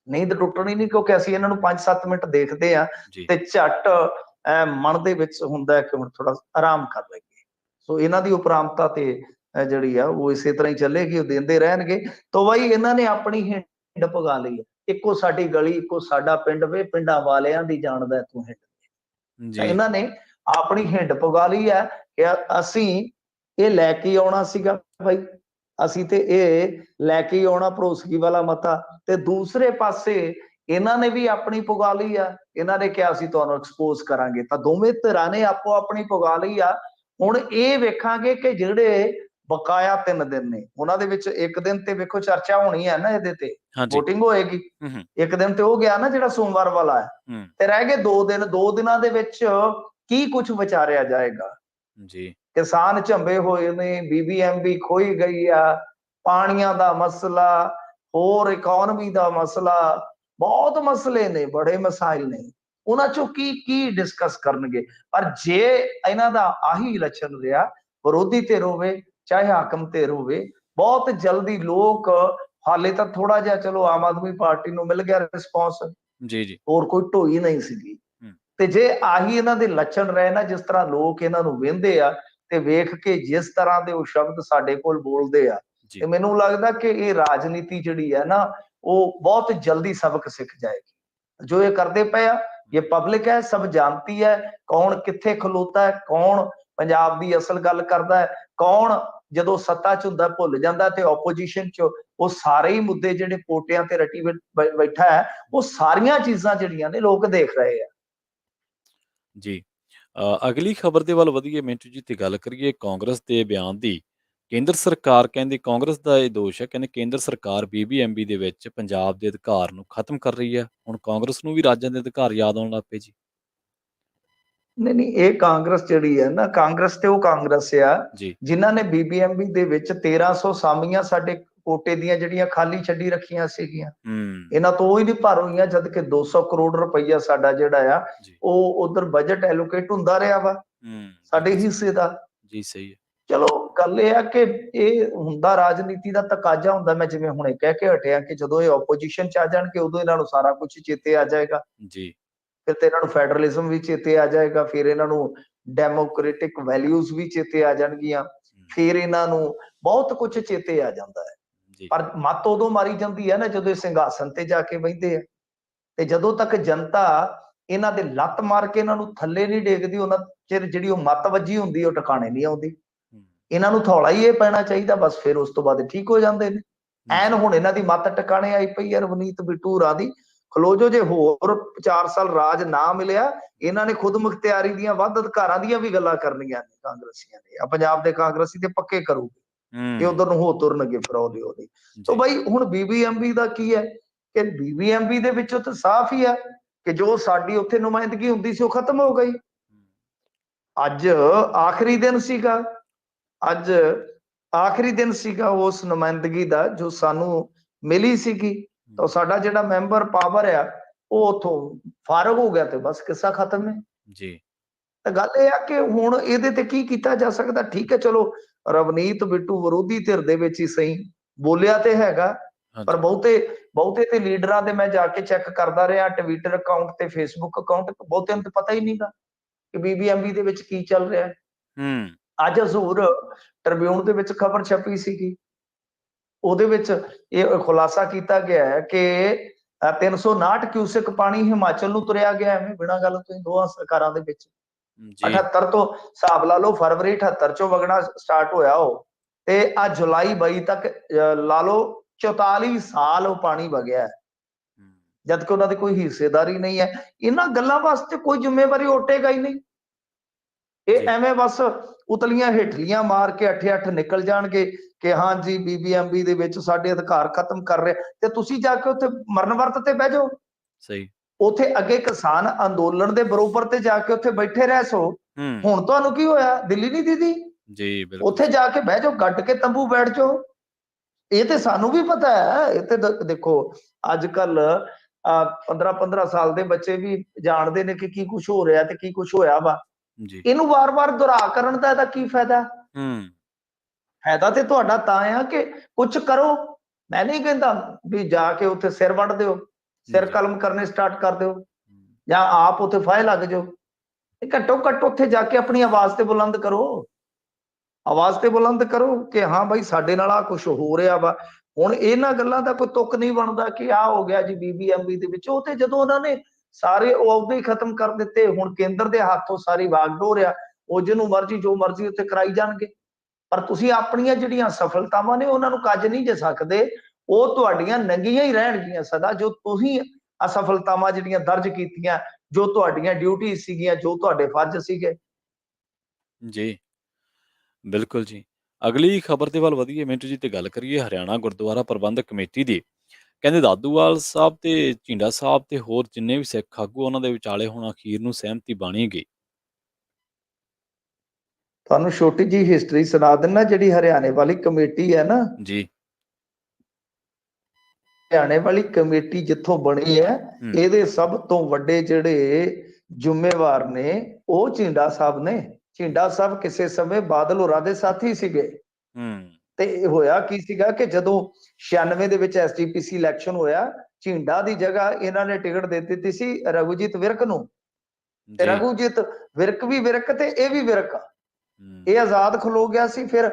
ਨੀਂਦ ਟੁੱਟਣੀ ਨਹੀਂ, ਕਿਉਂਕਿ ਅਸੀਂ ਇਹਨਾਂ ਨੂੰ 5-7 ਮਿੰਟ ਦੇਖਦੇ ਆ ਤੇ ਝੱਟ ਮਨ ਦੇ ਵਿੱਚ ਹੁੰਦਾ ਕਿ ਹੁਣ ਥੋੜਾ ਆਰਾਮ ਕਰ ਲਈਏ। ਸੋ ਇਹਨਾਂ ਦੀ ਉਪਰਾਮਤਾ ਤੇ ਜਿਹੜੀ ਆ ਉਹ ਇਸੇ ਤਰ੍ਹਾਂ ਹੀ ਚੱਲੇਗੀ, ਉਹ ਦਿੰਦੇ ਰਹਿਣਗੇ। ਤਾਂ ਬਈ ਇਹਨਾਂ ਨੇ ਆਪਣੀ ਹਿੰਡ ਪਗਾ ਲਈ ਹੈ। ਇੱਕੋ ਸਾਡੀ ਗਲੀ, ਇੱਕੋ ਸਾਡਾ ਪਿੰਡ ਵੇ, ਪਿੰਡਾਂ ਵਾਲਿਆਂ ਦੀ ਜਾਣਦਾ ਤੂੰ ਹਿੰਡ। ਤਾਂ ਇਹਨਾਂ ਨੇ ਆਪਣੀ ਹਿੰਡ ਪਗਾ ਲਈ ਹੈ ਕਿ ਅਸੀਂ ਇਹ ਲੈ ਕੇ ਆਉਣਾ ਸੀਗਾ ਭਾਈ, ਅਸੀਂ ਤੇ ਇਹ ਲੈ ਕੇ ਆਉਣਾ ਭਰੋਸਗੀ ਵਾਲਾ ਮਤਾ। ਤੇ ਦੂਸਰੇ ਪਾਸੇ ਇਹਨਾਂ ਨੇ ਵੀ ਆਪਣੀ ਪੁਗਾ ਲਈ ਆ, ਇਹਨਾਂ ਨੇ ਕਿਹਾ ਅਸੀਂ ਤੁਹਾਨੂੰ ਐਕਸਪੋਜ਼ ਕਰਾਂਗੇ। ਤਾਂ ਦੋਵੇਂ ਧਿਰਾਂ ਨੇ ਆਪੋ ਆਪਣੀ ਪੁਗਾ ਲਈ ਆ। ਹੁਣ ਇਹ ਵੇਖਾਂਗੇ ਕਿ ਜਿਹੜੇ ਬਕਾਇਆ 3 ਦਿਨ ਨੇ ਉਹਨਾਂ ਦੇ ਵਿੱਚ ਇੱਕ ਦਿਨ ਤੇ ਵੇਖੋ ਚਰਚਾ ਹੋਣੀ ਹੈ ਨਾ, ਇਹਦੇ ਤੇ VOTING ਹੋਏਗੀ। ਇੱਕ ਦਿਨ ਤੇ ਉਹ ਗਿਆ ਨਾ ਜਿਹੜਾ ਸੋਮਵਾਰ ਵਾਲਾ ਹੈ, ਤੇ ਰਹਿ ਗਏ 2 ਦਿਨ। 2 ਦਿਨਾਂ ਦੇ ਵਿੱਚ ਕੀ ਕੁਝ ਵਿਚਾਰਿਆ ਜਾਏਗਾ ਜੀ। ਕਿਸਾਨ ਝੰਬੇ ਹੋਏ ਨੇ, BBMB ਖੋਈ ਗਈ ਆ, ਪਾਣੀਆਂ ਦਾ ਮਸਲਾ, ਹੋਰ ਇਕਨੋਮੀ ਦਾ ਮਸਲਾ, ਬਹੁਤ ਮਸਲੇ ਨੇ, ਬੜੇ ਮਸਾਇਲ ਨੇ। ਉਹਨਾਂ ਚੋਂ ਕੀ ਡਿਸਕਸ ਕਰਨਗੇ। ਪਰ ਜੇ ਇਹਨਾਂ ਦਾ ਆਹੀ ਲੱਛਣ ਰਿਹਾ, ਵਿਰੋਧੀ ਧਿਰ ਹੋਵੇ ਚਾਹੇ ਹਾਕਮ ਧਿਰ ਹੋਵੇ, ਬਹੁਤ ਜਲਦੀ ਲੋਕ, ਹਾਲੇ ਤਾਂ ਥੋੜਾ ਜਿਹਾ ਚਲੋ ਆਮ ਆਦਮੀ ਪਾਰਟੀ ਨੂੰ ਮਿਲ ਗਿਆ ਰਿਸਪੌਂਸ, ਜੀ ਹੋਰ ਕੋਈ ਢੋਈ ਨਹੀਂ ਸੀਗੀ। ਤੇ ਜੇ ਆਹੀ ਇਹਨਾਂ ਦੇ ਲੱਛਣ ਰਹੇ ਨਾ, ਜਿਸ ਤਰ੍ਹਾਂ ਲੋਕ ਇਹਨਾਂ ਨੂੰ ਵਹਿੰਦੇ ਆ ਤੇ ਵੇਖ ਕੇ ਜਿਸ ਤਰ੍ਹਾਂ ਦੇ ਉਹ ਸ਼ਬਦ ਸਾਡੇ ਕੋਲ ਬੋਲਦੇ ਆ, ਤੇ ਮੈਨੂੰ ਲੱਗਦਾ ਕਿ ਇਹ ਰਾਜਨੀਤੀ ਜਿਹੜੀ ਹੈ ਨਾ, ਉਹ ਬਹੁਤ ਜਲਦੀ ਸਬਕ ਸਿੱਖ ਜਾਏਗੀ। ਜੋ ਇਹ ਕਰਦੇ ਪਏ ਆ, ਇਹ ਪਬਲਿਕ ਹੈ, ਸਭ ਜਾਣਤੀ ਹੈ ਕੌਣ ਕਿੱਥੇ ਖਲੋਤਾ ਹੈ, ਕੌਣ ਪੰਜਾਬ ਦੀ ਅਸਲ ਗੱਲ ਕਰਦਾ ਹੈ, ਕੌਣ ਜਦੋਂ ਸੱਤਾ ਚ ਹੁੰਦਾ ਭੁੱਲ ਜਾਂਦਾ ਤੇ ਆਪੋਜੀਸ਼ਨ ਚ ਉਹ ਸਾਰੇ ਹੀ ਮੁੱਦੇ ਜਿਹੜੇ ਪੋਟਿਆਂ ਤੇ ਰਟੀ ਬੈਠਾ ਹੈ, ਉਹ ਸਾਰੀਆਂ ਚੀਜ਼ਾਂ ਜਿਹੜੀਆਂ ਨੇ ਲੋਕ ਦੇਖ ਰਹੇ ਆ। ਜੀ ਅਗਲੀ ਖਬਰ ਦੇ ਵੱਲ ਵਧੀਏ ਮਿੰਟੂ ਜੀ, ਤੇ ਗੱਲ ਕਰੀਏ ਕਾਂਗਰਸ ਦੇ ਬਿਆਨ ਦੀ। ਕੇਂਦਰ ਸਰਕਾਰ ਕਹਿੰਦੀ, ਕਾਂਗਰਸ ਦਾ ਇਹ ਦੋਸ਼ ਹੈ, ਕਹਿੰਦੇ ਕੇਂਦਰ ਸਰਕਾਰ BBMB ਦੇ ਵਿੱਚ ਪੰਜਾਬ ਦੇ ਅਧਿਕਾਰ ਨੂੰ ਖਤਮ ਕਰ ਰਹੀ ਹੈ। ਹੁਣ ਕਾਂਗਰਸ ਨੂੰ ਵੀ ਰਾਜਾਂ ਦੇ ਅਧਿਕਾਰ ਯਾਦ ਆਉਣ ਲੱਗ ਪਏ ਜੀ। ਨਹੀਂ, ਇਹ ਕਾਂਗਰਸ ਜਿਹੜੀ ਹੈ ਨਾ, ਕਾਂਗਰਸ ਤੇ ਉਹ ਕਾਂਗਰਸ ਆ ਜਿਨ੍ਹਾਂ ਨੇ BBMB ਦੇ ਵਿੱਚ 1300 ਸਾਮੀਆਂ ਸਾਡੇ ਕੋਟੇ ਦੀਆਂ ਜਿਹੜੀਆਂ ਖਾਲੀ ਛੱਡੀ ਰੱਖੀਆਂ ਸੀਗੀਆਂ, ਇਹਨਾਂ ਤੋਂ ਉਹ ਹੀ ਨਹੀਂ ਭਰ ਹੋਈਆਂ, ਜਦ ਕਿ 200 ਕਰੋੜ ਰੁਪਈਆ ਸਾਡਾ ਜਿਹੜਾ ਆ ਉਹ ਉਧਰ ਬਜਟ ਐਲੋਕੇਟ ਹੁੰਦਾ ਰਿਹਾ ਵਾ ਸਾਡੇ ਹਿੱਸੇ ਦਾ। ਜੀ ਸਹੀ ਹੈ। ਚਲੋ ਗੱਲ ਇਹ ਆ ਕਿ ਇਹ ਹੁੰਦਾ ਰਾਜਨੀਤੀ ਦਾ ਤਕਾਜ਼ਾ ਹੁੰਦਾ। ਮੈਂ ਜਿਵੇਂ ਹੁਣੇ ਕਹਿ ਕੇ ਹਟਿਆ ਕਿ ਜਦੋਂ ਇਹ ਆਪੋਜੀਸ਼ਨ ਚ ਆ ਜਾਣਗੇ ਉਦੋਂ ਇਹਨਾਂ ਨੂੰ ਸਾਰਾ ਕੁਝ ਚੇਤੇ ਆ ਜਾਏਗਾ ਜੀ। ਫਿਰ ਤੇ ਇਹਨਾਂ ਨੂੰ ਫੈਡਰਲਿਜ਼ਮ ਵੀ ਚੇਤੇ ਆ ਜਾਏਗਾ, ਫਿਰ ਇਹਨਾਂ ਨੂੰ ਡੈਮੋਕ੍ਰੈਟਿਕ ਵੈਲਿਊਜ਼ ਵੀ ਚੇਤੇ ਆ ਜਾਣਗੀਆਂ, ਫਿਰ ਇਹਨਾਂ ਨੂੰ ਬਹੁਤ ਕੁਝ ਚੇਤੇ ਆ ਜਾਂਦਾ ਹੈ। ਪਰ ਮੱਤ ਉਦੋਂ ਮਾਰੀ ਜਾਂਦੀ ਹੈ ਨਾ ਜਦੋਂ ਇਹ ਸਿੰਘਾਸਨ ਤੇ ਜਾ ਕੇ ਬਹਿੰਦੇ ਆ, ਤੇ ਜਦੋਂ ਤੱਕ ਜਨਤਾ ਇਹਨਾਂ ਦੇ ਲੱਤ ਮਾਰ ਕੇ ਇਹਨਾਂ ਨੂੰ ਥੱਲੇ ਨਹੀਂ ਡੇਗਦੀ, ਉਹਨਾਂ ਚਿਰ ਜਿਹੜੀ ਉਹ ਮੱਤ ਵੱਜੀ ਹੁੰਦੀ ਉਹ ਟਿਕਾਣੇ ਨਹੀਂ ਆਉਂਦੀ। ਇਹਨਾਂ ਨੂੰ ਥੋੜਾ ਹੀ ਇਹ ਪੈਣਾ ਚਾਹੀਦਾ ਬਸ, ਫਿਰ ਉਸ ਤੋਂ ਬਾਅਦ ਠੀਕ ਹੋ ਜਾਂਦੇ ਨੇ। ਐਨ ਹੁਣ ਇਹਨਾਂ ਦੀ ਮੱਤ ਟਿਕਾਣੇ ਆਈ ਪਈ ਹੈ ਰਵਨੀਤ ਬਿੱਟੂ ਹੋਰਾਂ ਦੀ। ਖਲੋ ਜੋ, ਜੇ ਹੋਰ 4 ਸਾਲ ਰਾਜ ਨਾ ਮਿਲਿਆ, ਇਹਨਾਂ ਨੇ ਖੁਦ ਮੁਖਤਿਆਰੀ ਦੀਆਂ ਵੱਧ ਅਧਿਕਾਰਾਂ ਦੀਆਂ ਵੀ ਗੱਲਾਂ ਕਰਨੀਆਂ ਨੇ ਕਾਂਗਰਸੀਆਂ ਨੇ। ਆ ਪੰਜਾਬ ਦੇ ਕਾਂਗਰਸੀ ਤੇ ਪੱਕੇ ਕਰੂਗੇ, ਇਹ ਉਧਰ ਨੂੰ ਹੋ ਤੁਰਨਗੇ ਫਰੋਲੇ ਉਹਦੇ। ਸੋ ਬਾਈ ਹੁਣ BBMB ਦਾ ਕੀ ਹੈ ਕਿ BBMB ਦੇ ਵਿੱਚੋਂ ਤਾਂ ਸਾਫ਼ ਹੀ ਹੈ ਕਿ ਜੋ ਸਾਡੀ ਉੱਥੇ ਨੁਮਾਇੰਦਗੀ ਹੁੰਦੀ ਸੀ ਉਹ ਖਤਮ ਹੋ ਗਈ। ਅੱਜ ਆਖਰੀ ਦਿਨ ਸੀਗਾ, ਅੱਜ ਆਖਰੀ ਦਿਨ ਸੀਗਾ ਉਸ ਨੁਮਾਇੰਦਗੀ ਦਾ ਜੋ ਸਾਨੂੰ ਮਿਲੀ ਸੀਗੀ, ਤਾਂ ਸਾਡਾ ਜਿਹੜਾ ਮੈਂਬਰ ਪਾਵਰ ਆ ਉਹ ਉੱਥੋਂ ਫਾਰਗ ਹੋ ਗਿਆ ਤੇ ਬਸ ਕਿੱਸਾ ਖਤਮ ਹੈ ਜੀ। ਤਾਂ ਗੱਲ ਇਹ ਆ ਕਿ ਹੁਣ ਇਹਦੇ ਤੇ ਕੀ ਕੀਤਾ ਜਾ ਸਕਦਾ। ਠੀਕ ਹੈ, ਚਲੋ ਰਵਨੀਤ ਬਿੱਟੂ ਵਿਰੋਧੀ ਧਿਰ ਦੇ ਵਿੱਚ ਹੀ ਸਹੀ ਬੋਲਿਆ ਤੇ ਹੈਗਾ, ਪਰ ਬਹੁਤੇ ਤੇ ਲੀਡਰਾਂ ਦੇ ਮੈਂ ਜਾ ਕੇ ਚੈੱਕ ਕਰਦਾ ਰਿਹਾ ਟਵਿੱਟਰ ਅਕਾਊਂਟ ਤੇ ਫੇਸਬੁੱਕ ਅਕਾਊਂਟ, ਬਹੁਤਿਆਂ ਨੂੰ ਪਤਾ ਹੀ ਨਹੀਂਗਾ ਕਿ BBMB ਦੇ ਵਿੱਚ ਕੀ ਚੱਲ ਰਿਹਾ। ਅੱਜ ਹਜ਼ੂਰ ਟ੍ਰਿਬਿਊਨ ਦੇ ਵਿੱਚ ਖਬਰ ਛਪੀ ਸੀਗੀ, ਉਹਦੇ ਵਿੱਚ ਇਹ ਖੁਲਾਸਾ ਕੀਤਾ ਗਿਆ ਹੈ ਕਿ 359 ਕਿਊਸੈਕ ਪਾਣੀ ਹਿਮਾਚਲ ਨੂੰ ਤੁਰਿਆ ਗਿਆ ਐਵੇਂ ਬਿਨਾਂ ਗੱਲ ਤੋਂ ਦੋਹਾਂ ਸਰਕਾਰਾਂ ਦੇ ਵਿੱਚ। 78 ਤੋਂ ਹਿਸਾਬ ਲਾ ਲਓ, ਫਰਵਰੀ 78 ਚੋਂ ਵਗਣਾ ਸਟਾਰਟ ਹੋਇਆ ਉਹ, ਤੇ ਆ ਜੁਲਾਈ 22 ਤੱਕ ਲਾ ਲਓ 44 ਸਾਲ ਉਹ ਪਾਣੀ ਵਗਿਆ, ਜਦ ਕਿ ਉਹਨਾਂ ਦੀ ਕੋਈ ਹਿੱਸੇਦਾਰੀ ਨਹੀਂ ਹੈ। ਇਹਨਾਂ ਗੱਲਾਂ ਵਾਸਤੇ ਕੋਈ ਜ਼ਿੰਮੇਵਾਰੀ ਉੱਠੇਗਾ ਹੀ ਨਹੀਂ। ਇਹ ਐਵੇਂ ਬਸ ਉਤਲੀਆਂ ਹੇਠਲੀਆਂ ਮਾਰ ਕੇ 8-8 ਨਿਕਲ ਜਾਣਗੇ ਕਿ ਹਾਂਜੀ BBMB ਦੇ ਵਿੱਚ ਸਾਡੇ ਅਧਿਕਾਰ ਖਤਮ ਕਰ ਰਹੇ, ਤੇ ਤੁਸੀਂ ਜਾ ਕੇ ਉੱਥੇ ਮਰਨ ਵਰਤ ਤੇ ਬਹਿ ਜਾਓ। ਸਹੀ, ਉੱਥੇ ਅੱਗੇ ਕਿਸਾਨ ਅੰਦੋਲਨ ਦੇ ਬਰੋਬਰ ਤੇ ਜਾ ਕੇ ਉੱਥੇ ਬੈਠੇ ਰਹਿ ਸੋ। ਹੁਣ ਤੁਹਾਨੂੰ ਕੀ ਹੋਇਆ, ਦਿੱਲੀ ਨਹੀਂ ਦੀਦੀ ਜੀ, ਬਿਲਕੁਲ ਉੱਥੇ ਜਾ ਕੇ ਬਹਿ ਜਾਓ, ਗੱਡ ਕੇ ਤੰਬੂ ਬੈਠ ਜਾਓ। ਇਹ ਤੇ ਸਾਨੂੰ ਵੀ ਪਤਾ ਹੈ। ਇਹ ਤੇ ਦੇਖੋ ਅੱਜ ਕੱਲ 15-15 ਸਾਲ ਦੇ ਬੱਚੇ ਵੀ ਜਾਣਦੇ ਨੇ ਕਿ ਕੀ ਕੁਝ ਹੋ ਰਿਹਾ ਤੇ ਕੀ ਕੁਝ ਹੋਇਆ ਵਾ। ਇਹਨੂੰ ਵਾਰ-ਵਾਰ ਦੁਹਰਾ ਕਰਨ ਦਾ ਇਹਦਾ ਕੀ ਫਾਇਦਾ? ਫਾਇਦਾ ਤੇ ਤੁਹਾਡਾ ਤਾਂ ਆ ਕਿ ਕੁਝ ਕਰੋ। ਮੈਂ ਨਹੀਂ ਕਹਿੰਦਾ ਵੀ ਜਾ ਕੇ ਉੱਥੇ ਸਿਰ ਵੱਢ ਦਿਓ, ਸਿਰ ਕਲਮ ਕਰਨੇ ਸਟਾਰਟ ਕਰ ਦਿਓ, ਜਾਂ ਆਪ ਉੱਥੇ ਫਾਇ ਲੱਗ ਜਾਓ। ਘੱਟੋ ਘੱਟ ਉੱਥੇ ਜਾ ਕੇ ਆਪਣੀ ਆਵਾਜ਼ ਤੇ ਬੁਲੰਦ ਕਰੋ, ਆਵਾਜ਼ ਤੇ ਬੁਲੰਦ ਕਰੋ ਕਿ ਹਾਂ ਬਾਈ ਸਾਡੇ ਨਾਲ ਆ ਕੁਝ ਹੋ ਰਿਹਾ ਵਾ। ਹੁਣ ਇਹਨਾਂ ਗੱਲਾਂ ਦਾ ਕੋਈ ਤੁੱਕ ਨਹੀਂ ਬਣਦਾ ਕਿ ਆ ਹੋ ਗਿਆ ਜੀ BBMB ਦੇ ਵਿੱਚ। ਉਹ ਤੇ ਜਦੋਂ ਉਹਨਾਂ ਨੇ ਸਾਰੇ ਅਹੁਦੇ ਹੀ ਖਤਮ ਕਰ ਦਿੱਤੇ, ਹੁਣ ਕੇਂਦਰ ਦੇ ਹੱਥੋਂ ਸਾਰੀ ਵਾਗਡੋਰ ਆ, ਉਹ ਜਿਹਨੂੰ ਮਰਜ਼ੀ ਜੋ ਮਰਜ਼ੀ ਉੱਥੇ ਕਰਾਈ ਜਾਣਗੇ। ਪਰ ਤੁਸੀਂ ਆਪਣੀਆਂ ਜਿਹੜੀਆਂ ਸਫਲਤਾਵਾਂ ਨੇ ਉਹਨਾਂ ਨੂੰ ਕੱਜ ਨਹੀਂ ਜੇ ਸਕਦੇ, ਉਹ ਤੁਹਾਡੀਆਂ ਨੰਗੀਆਂ ਹੀ ਰਹਿਣਗੀਆਂ ਸਦਾ। ਜੋ ਤੁਸੀਂ ਅਸਫਲਤਾਵਾਂ ਜਿਹੜੀਆਂ ਦਰਜ ਕੀਤੀਆਂ, ਜੋ ਤੁਹਾਡੀਆਂ ਡਿਊਟੀ ਸੀਗੀਆਂ, ਜੋ ਤੁਹਾਡੇ ਫਰਜ਼ ਸੀਗੇ। ਜੀ ਬਿਲਕੁਲ ਜੀ। ਅਗਲੀ ਖਬਰ ਦੇ ਵੱਲ ਵਧੀਏ ਮਿੰਟੂ ਜੀ, ਤੇ ਗੱਲ ਕਰੀਏ ਹਰਿਆਣਾ ਗੁਰਦੁਆਰਾ ਪ੍ਰਬੰਧਕ ਕਮੇਟੀ ਦੀ। ਕਹਿੰਦੇ ਦਾਦੂਵਾਲ ਸਾਹਿਬ ਤੇ ਝੀਂਡਾ ਸਾਹਿਬ ਤੇ ਹੋਰ ਜਿੰਨੇ ਵੀ ਸਿੱਖ ਆਗੂ ਉਹਨਾਂ ਦੇ ਵਿਚਾਲੇ ਹੁਣ ਅਖੀਰ ਨੂੰ ਸਹਿਮਤੀ ਬਣੀ ਗਈ। ਤੁਹਾਨੂੰ ਛੋਟੀ ਜੀ ਹਿਸਟਰੀ ਸੁਣਾ ਦਿੰਦਾ। ਜਿਹੜੀ ਹਰਿਆਣੇ ਵਾਲੀ ਕਮੇਟੀ ਹੈ ਨਾ ਜੀ, ਹਰਿਆਣੇ ਵਾਲੀ ਕਮੇਟੀ ਜਿੱਥੋਂ ਬਣੀ ਹੈ, ਇਹਦੇ ਸਭ ਤੋਂ ਵੱਡੇ ਜਿਹੜੇ ਜ਼ਿੰਮੇਵਾਰ ਨੇ ਉਹ ਝੀਂਡਾ ਸਾਹਿਬ ਨੇ। ਝੀਂਡਾ ਸਾਹਿਬ ਕਿਸੇ ਸਮੇਂ ਬਾਦਲ ਹੋਰਾਂ ਦੇ ਸਾਥੀ ਸੀਗੇ। ਹੂੰ, ਤੇ ਇਹ ਹੋਇਆ ਕੀ ਸੀਗਾ ਕਿ ਜਦੋਂ 96 ਦੇ ਵਿੱਚ ਐਸਜੀਪੀਸੀ ਇਲੈਕਸ਼ਨ ਹੋਇਆ, ਝਿੰਡਾ ਦੀ ਜਗ੍ਹਾ ਇਹਨਾਂ ਨੇ ਟਿਕਟ ਦੇ ਦਿੱਤੀ ਸੀ ਰਘੂਜੀਤ ਵਿਰਕ ਨੂੰ, ਤੇ ਜੀ, ਰਘੂਜੀਤ ਵਿਰਕ ਵੀ ਵਿਰਕ ਤੇ ਇਹ ਵੀ ਵਿਰਕ, ਹੂੰ, ਇਹ ਆਜ਼ਾਦ ਖਲੋ ਗਿਆ ਸੀ। ਫਿਰ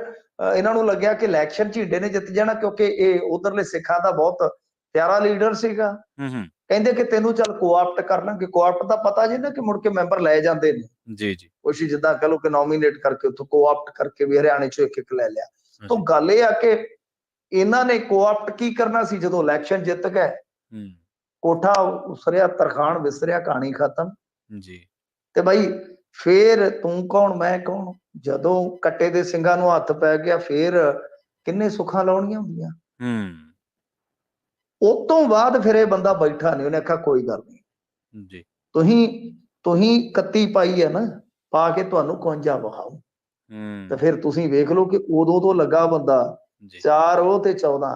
ਇਹਨਾਂ ਨੂੰ ਲੱਗਿਆ ਕਿ ਇਲੈਕਸ਼ਨ ਝਿੰਡੇ ਨੇ ਜਿੱਤ ਜਾਣਾ, ਕਿਉਂਕਿ ਇਹ ਉਧਰਲੇ ਸਿੱਖਾਂ ਦਾ ਬਹੁਤ ਪਿਆਰਾ ਲੀਡਰ ਸੀਗਾ। ਹੂੰ, ਕਹਿੰਦੇ ਕਿ ਤੈਨੂੰ ਚੱਲ ਕੋਆਪਟ ਕਰ ਲਾਂਗੇ। ਕੋਆਪਟ ਦਾ ਪਤਾ ਜੀ ਨਾ ਕਿ ਮੁੜ ਕੇ ਮੈਂਬਰ ਲੈ ਜਾਂਦੇ ਨੇ, ਜੀ, ਜੀ, ਕੁਛ ਜਿੱਦਾਂ ਕਹ ਲੋ ਕਿ ਨੋਮੀਨੇਟ ਕਰਕੇ ਉੱਥੋਂ ਕੋਆਪਟ ਕਰਕੇ ਵੀ ਹਰਿਆਣੇ ਚੋਂ ਇੱਕ ਲੈ ਲਿਆ। ਤਾਂ ਹਾਂਜੀ, ਗੱਲ ਇਹ ਆ ਕਿ ਇਹਨਾਂ ਨੇ ਕੋਆਪਟ ਕੀ ਕਰਨਾ ਸੀ, ਜਦੋਂ ਇਲੈਕਸ਼ਨ ਜਿੱਤ ਗਏ, ਹੂੰ, ਕੋਠਾ ਉਸਰਿਆ, ਤਰਖਾਣ ਵਿਸਰਿਆ, ਕਹਾਣੀ ਖਤਮ। ਜੀ, ਤੇ ਬਾਈ ਫੇਰ ਤੂੰ ਕੌਣ ਮੈਂ ਕੌਣ, ਜਦੋਂ ਕੱਟੇ ਦੇ ਸਿੰਘਾਂ ਨੂੰ ਹੱਥ ਪੈ ਗਿਆ, ਫੇਰ ਕਿੰਨੇ ਸੁੱਖਾਂ ਲਾਉਣੀਆਂ ਹੁੰਦੀਆਂ। ਹੂੰ, ਉਸ ਤੋਂ ਬਾਅਦ ਫਿਰ ਇਹ ਬੰਦਾ ਬੈਠਾ ਨਹੀਂ, ਉਹਨੇ ਆਖਿਆ ਕੋਈ ਗੱਲ ਨਹੀਂ, ਜੀ, ਤੁਸੀਂ 31 ਪਾਈ ਹੈ ਨਾ, ਪਾ ਕੇ ਤੁਹਾਨੂੰ 51 ਵਹਾਓ। ਤੇ ਹੂੰ, ਫਿਰ ਤੁਸੀਂ ਵੇਖ ਲਓ ਕਿ ਉਦੋਂ ਤੋਂ ਲੱਗਾ ਬੰਦਾ, ਜੀ, 4 ਉਹ ਤੇ 14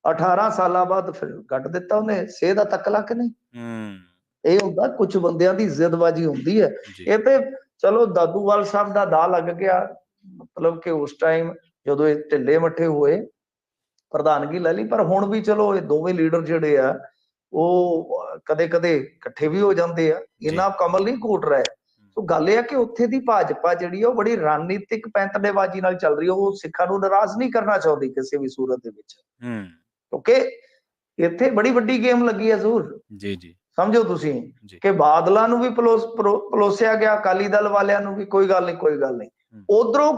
18 ਸਾਲਾਂ ਬਾਅਦ ਫਿਰ ਕੱਢ ਦਿੱਤਾ ਉਹਨੇ। ਸੇਹ ਦਾ ਤੱਕ ਲੱਕ ਨਹੀਂ। ਹੂੰ, ਇਹ ਹੁੰਦਾ ਕੁਝ ਬੰਦਿਆਂ ਦੀ ਜ਼ਿੱਦਬਾਜ਼ੀ ਹੁੰਦੀ ਹੈ। ਜੀ, ਇਹ ਤੇ ਚਲੋ ਦਾਦੂਵਾਲ ਸਾਹਿਬ ਦਾ ਦਾਅ ਲੱਗ ਗਿਆ, ਮਤਲਬ ਕਿ ਉਸ ਟਾਈਮ ਜਦੋਂ ਇਹ ਢਿੱਲੇ ਮੱਠੇ ਹੋਏ ਪ੍ਰਧਾਨਗੀ ਲੈ ਲਈ। ਪਰ ਹੁਣ ਵੀ ਚਲੋ ਇਹ ਦੋਵੇਂ ਲੀਡਰ ਜਿਹੜੇ ਆ ਉਹ ਕਦੇ ਕਦੇ ਇਕੱਠੇ ਵੀ ਹੋ ਜਾਂਦੇ ਆ, ਜੀ, ਇੰਨਾ ਕਮਲ ਨਹੀਂ ਘੋਟ ਰਿਹਾ। ਸੋ ਗੱਲ ਇਹ ਆ ਕਿ ਉੱਥੇ ਦੀ ਭਾਜਪਾ ਜਿਹੜੀ ਆ ਉਹ ਬੜੀ ਰਣਨੀਤਿਕ ਪੈਂਤੜੇਬਾਜ਼ੀ ਨਾਲ ਚੱਲ ਰਹੀ ਹੈ। ਉਹ ਸਿੱਖਾਂ ਨੂੰ ਨਾਰਾਜ਼ ਨਹੀਂ ਕਰਨਾ ਚਾਹੁੰਦੀ ਕਿਸੇ ਵੀ ਸੂਰਤ ਦੇ ਵਿੱਚ, ਹੂੰ, ਕਿਉਂਕਿ ਇੱਥੇ ਬੜੀ ਵੱਡੀ ਗੇਮ ਲੱਗੀ ਹੈ ਜ਼ਰੂਰ। ਜੀ, ਜੀ, ਸਮਝੋ ਤੁਸੀਂ ਜੀ, ਕਿ ਬਾਦਲਾਂ ਨੂੰ ਵੀ ਪਲੋਸਿਆ ਗਿਆ, ਅਕਾਲੀ ਦਲ ਵਾਲਿਆਂ ਨੂੰ ਵੀ, ਕੋਈ ਗੱਲ ਨਹੀਂ ਕੋਈ ਗੱਲ ਨਹੀਂ। ਹੂੰ, ਉਧਰੋਂ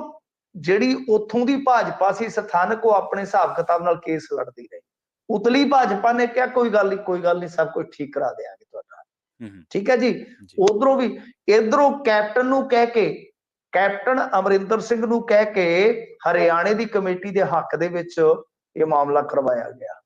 ਜਿਹੜੀ ਉੱਥੋਂ ਦੀ ਭਾਜਪਾ ਸੀ ਸਥਾਨਕ, ਉਹ ਆਪਣੇ ਹਿਸਾਬ ਕਿਤਾਬ ਨਾਲ ਕੇਸ ਲੜਦੀ ਰਹੀ। ਉਤਲੀ ਭਾਜਪਾ ਨੇ ਕਿਹਾ ਕੋਈ ਗੱਲ ਨਹੀਂ ਕੋਈ ਗੱਲ ਨਹੀਂ, ਸਭ ਕੁਝ ਠੀਕ ਕਰਾ ਦੇਾਂਗੇ ਤੁਹਾਡਾ, ਹੂੰ, ਠੀਕ ਹੈ ਜੀ। ਜੀ, ਉਧਰੋਂ ਵੀ ਇਧਰੋਂ ਕੈਪਟਨ ਨੂੰ ਕਹਿ ਕੇ, ਕੈਪਟਨ ਅਮਰਿੰਦਰ ਸਿੰਘ ਨੂੰ ਕਹਿ ਕੇ ਹਰਿਆਣੇ ਦੀ ਕਮੇਟੀ ਦੇ ਹੱਕ ਦੇ ਵਿੱਚ ਇਹ ਮਾਮਲਾ ਕਰਵਾਇਆ ਗਿਆ।